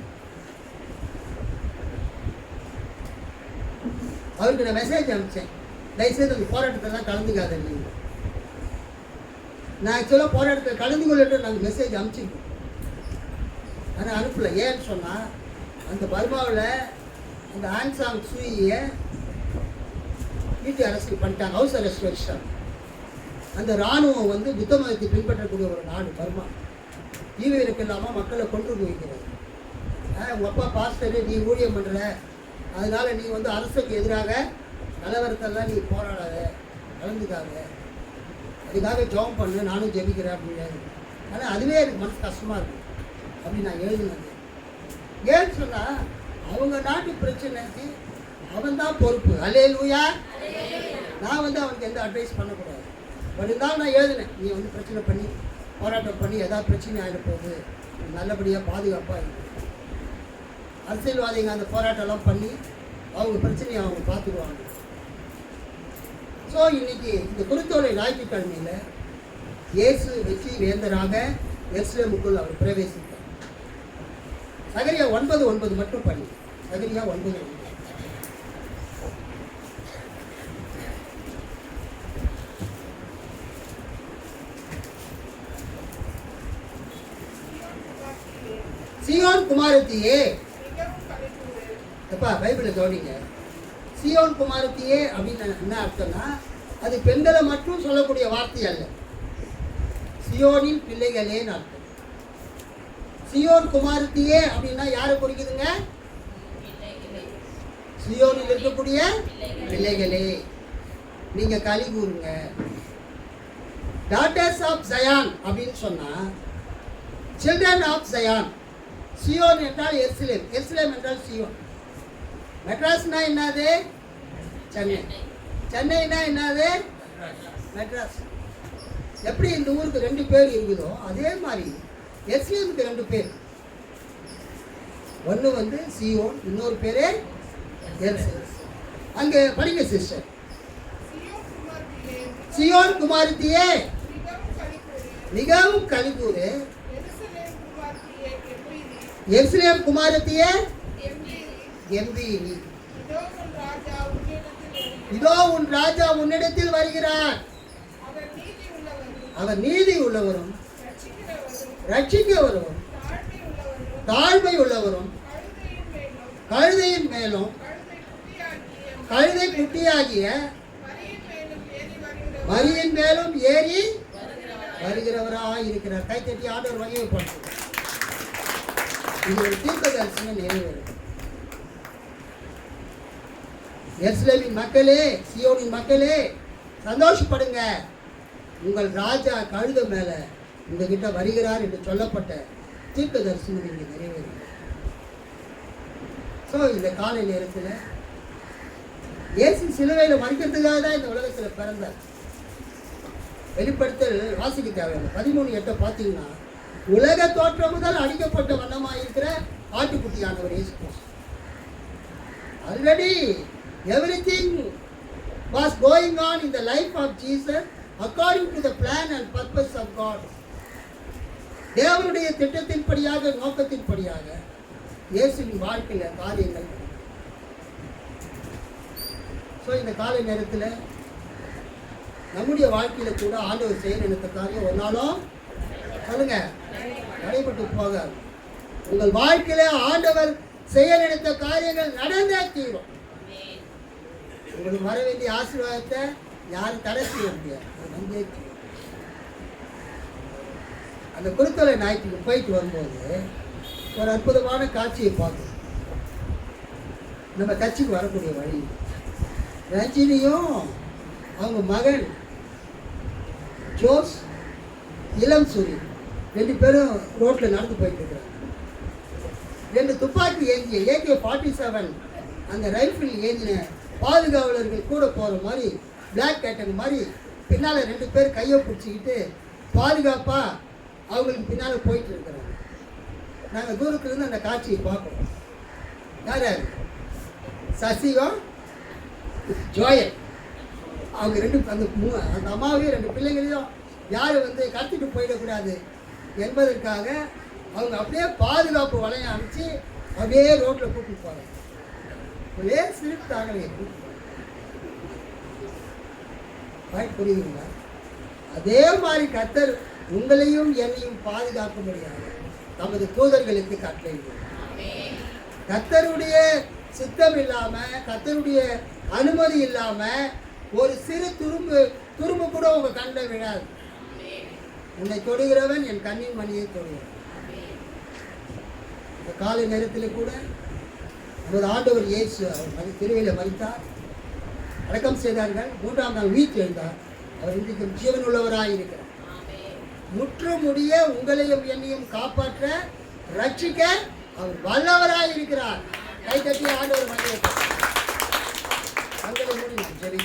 அவருக்கு நான் மெசேஜ் அனுப்பிச்சேன், தயவுசெய்து அந்த போராட்டத்தெல்லாம் கலந்துக்காத. நீங்கள் நான் ஆக்சுவலாக போராட்டத்தில் கலந்து கொள்ளட்டு நாங்கள் மெசேஜ் அனுப்பிச்சிருக்கோம். ஆனால் அனுப்பலை. ஏன்னு சொன்னால் அந்த பர்மாவில் அந்த ஆங் சாங் சூயை வீட்டு அரசு பண்ணிட்டாங்க, ஹவுஸ் அரெஸ்ட் வச்சுட்டாங்க. அந்த இராணுவம் வந்து புத்த மதத்தை பின்பற்றக்கூடிய ஒரு நாடு பர்மா. ஈவிற்கு இல்லாமல் மக்களை கொண்டு வைக்கிறது. உங்கள் அப்பா பாஸ்டரு, நீ ஊழியம் பண்ணுற, அதனால நீ வந்து அரசுக்கு எதிராக கலவரத்தெல்லாம் நீ போராடாத, கலந்துக்காத, அதுக்காக ஜெபம் பண்ணு, நானும் ஜெபிக்கிறேன் அப்படின்னு. ஆனால் அதுவே எனக்கு மனசு கஷ்டமாக இருக்கும் அப்படி நான் எழுதுனது. ஏன்னு சொன்னால் அவங்க நாட்டு பிரச்சனைக்கு அவன் தான் பொறுப்பு. அல்லேலூயா. நான் வந்து அவனுக்கு எந்த அட்வைஸ் பண்ணக்கூடாது. பட் இருந்தாலும் நான் எழுதினேன், நீ வந்து பிரச்சனை பண்ணி போராட்டம் பண்ணி ஏதாவது பிரச்சனை ஆகிட போகுது, நல்லபடியாக பாதுகாப்பாக இருக்கு. அரசியல்வாதிங்க அந்த போராட்டம்லாம் பண்ணி அவங்க பிரச்சனையை அவங்க பார்த்துக்குவாங்க. ஸோ இன்னைக்கு இந்த குருத்தோலை ஞாயிற்றுக்கிழமையில் இயேசு வெற்றி வேந்தராக எருசலேமுக்குள் அவர் பிரவேசித்தார். சகரியா 9:9 மட்டும் பண்ணி. சகரியா 9:9. சியோன் குமாரத்தியே, எப்பா பைபிளை கவனிங்க. சியோன் குமாரத்தியே அப்படின்னு என்ன அர்த்தம்னா அது பெண்களை மட்டும் சொல்லக்கூடிய வார்த்தை அல்ல, சியோனின் பிள்ளைகளேன்னு அர்த்தம். சியோன் குமாரத்தியே அப்படின்னா யாரை குறிக்குதுங்க? சியோனில் இருக்கக்கூடிய பிள்ளைகளே, நீங்க களி கூறுங்க. டாட்டர்ஸ் ஆஃப் ஜயான் அப்படின்னு சொன்னா சில்ட்ரன் ஆஃப் ஜயான். சியோன் என்றால் எருசலேம், எருசலேம் என்றால் சியோன். மெட்ராஸ்னா என்னது? சென்னை. சென்னைனா என்னது? மெட்ராஸ். எப்படி இந்த ஊருக்கு 2 பேர் இருக்குதோ அதே மாதிரி எருசலேமுக்கு 2 பேர். ஒன்று வந்து சியோன், இன்னொரு பேரு எருசலேம். அங்கே படிங்க சிஸ்டர். சியோன் குமாரத்தியே மிகவும் களிகூறு, எருசலேம் குமாரத்தியே கம்பீரி. இதோ உன் ராஜா உன்னிடத்தில் வருகிறார், அவர் நீதி உள்ளவரும் ரட்சிக்கவரும் தாழ்மை உள்ளவரும் கழுதையின் மேலும் கழுதை குட்டியாகிய மரியின் மேலும் ஏறி வருகிறவராக இருக்கிறார். கைத்தட்டி ஆண்டவர் வகைப்படுத்தும். இது ஒரு தீர்க்க தரிசனம் நிறைவேறும். எருசலேமின் மக்களே, சியோனின் மக்களே, சந்தோஷப்படுங்க. உங்கள் ராஜா கழுதை மேல உங்ககிட்ட வருகிறார் என்று சொல்லப்பட்ட தீர்க்க தரிசனம் இங்கே நிறைவேறும். ஸோ இந்த காலை நேரத்தில் இயேசு சிலுவையில் மறிக்கிறதுக்காக தான் இந்த உலகத்தில் பிறந்தார். வெளிப்படுத்தல் வாசிக்க தேவையில்லை. 13:8 பார்த்தீங்கன்னா, உலக தோற்றம் முதல் அடிக்கப்பட்ட வண்ணமாக இருக்கிற ஆட்டுக்குட்டியானவர் Yesu Kristhu. Already everything was going on in the life of Jesus according to the plan and purpose of God. தேவனுடைய திட்டத்தின்படியாக, நோக்கத்தின்படியாக இயேசுவின் வாழ்க்கையில் காரியங்கள். ஸோ இந்த காலை நேரத்தில் நம்முடைய வாழ்க்கையில் கூட ஆண்டவர் செய்ய நினைத்த காரியம் ஒரு நாளும் சொல்லுங்க நடைபெற்று போகாது. உங்கள் வாழ்க்கையில ஆண்டவர் செய்ய நினைத்த காரியங்கள் நடந்தே தீரும். உங்களுக்கு வர வேண்டிய ஆசீர்வாதத்தை யாரும் தடை செய்ய முடியாது. நடந்தே தீரும். அந்த குருத்தலை ஞாயிற்றுக்கு போயிட்டு வரும்போது ஒரு அற்புதமான காட்சியை பார்த்தோம். நம்ம கட்சிக்கு வரக்கூடிய வழி ரஞ்சினியும் அவங்க மகன் ஜோஸ், இளம் சூரி 2 பேரும் ரோட்டில் நடந்து போயிட்டு இருக்கிறாங்க. 2 துப்பாக்கி ஏந்திய AK-47 அந்த ரைஃபிள் ஏந்தின பாதுகாவலர்கள் கூட போகிற மாதிரி பிளாக் கேட்டன் மாதிரி பின்னால் 2 பேர் கையை பிடிச்சிக்கிட்டு பாதுகாப்பாக அவங்களுக்கு பின்னால் போயிட்டு இருக்கிறாங்க. நாங்கள் தூரத்துலேருந்து அந்த காட்சியை பார்க்குறோம். யார் யார்? சசிகம், ஜோயல். அவங்க 2 அந்த அம்மாவையும் 2 பிள்ளைங்களையும் யார் கடத்திட்டு போயிடக்கூடாது என்பதற்காக அவங்க அப்படியே பாதுகாப்பு வளையம் அமைச்சு அப்படியே ரோட்டில் கூப்பிட்டு போகிறாங்க. ஒரே சிரித்தாங்களே புரியுதுங்களா? அதே மாதிரி கர்த்தர் உங்களையும் என்னையும் பாதுகாக்க முடியாது தமது தூதர்களுக்கு கட்டளையிடுவார். கர்த்தருடைய சித்தம் இல்லாம, கர்த்தருடைய அனுமதி இல்லாம ஒரு சிறு துரும்பு கூட உங்க கண்ணில் விழாது. உன்னை தொடுகிறவன் என் கண்ணின் மணியை தொடுகிறான். இந்த காலை நேரத்தில் கூட நமது ஆண்டவர் இயேசு அவர் திருவையில் மரித்தார், அடக்கம் செய்தார்கள், 3ஆம் நாள் உயிர் எழுந்தார். அவர் இன்றைக்கு ஜீவன் உள்ளவராக இருக்கிறார். முற்றுமுடிய உங்களையும் என்னையும் காப்பாற்ற, ரட்சிக்க அவர் வல்லவராக இருக்கிறார். கைத்தட்டி ஆண்டவர் மகிழ அங்கே மூடி ஜெபி.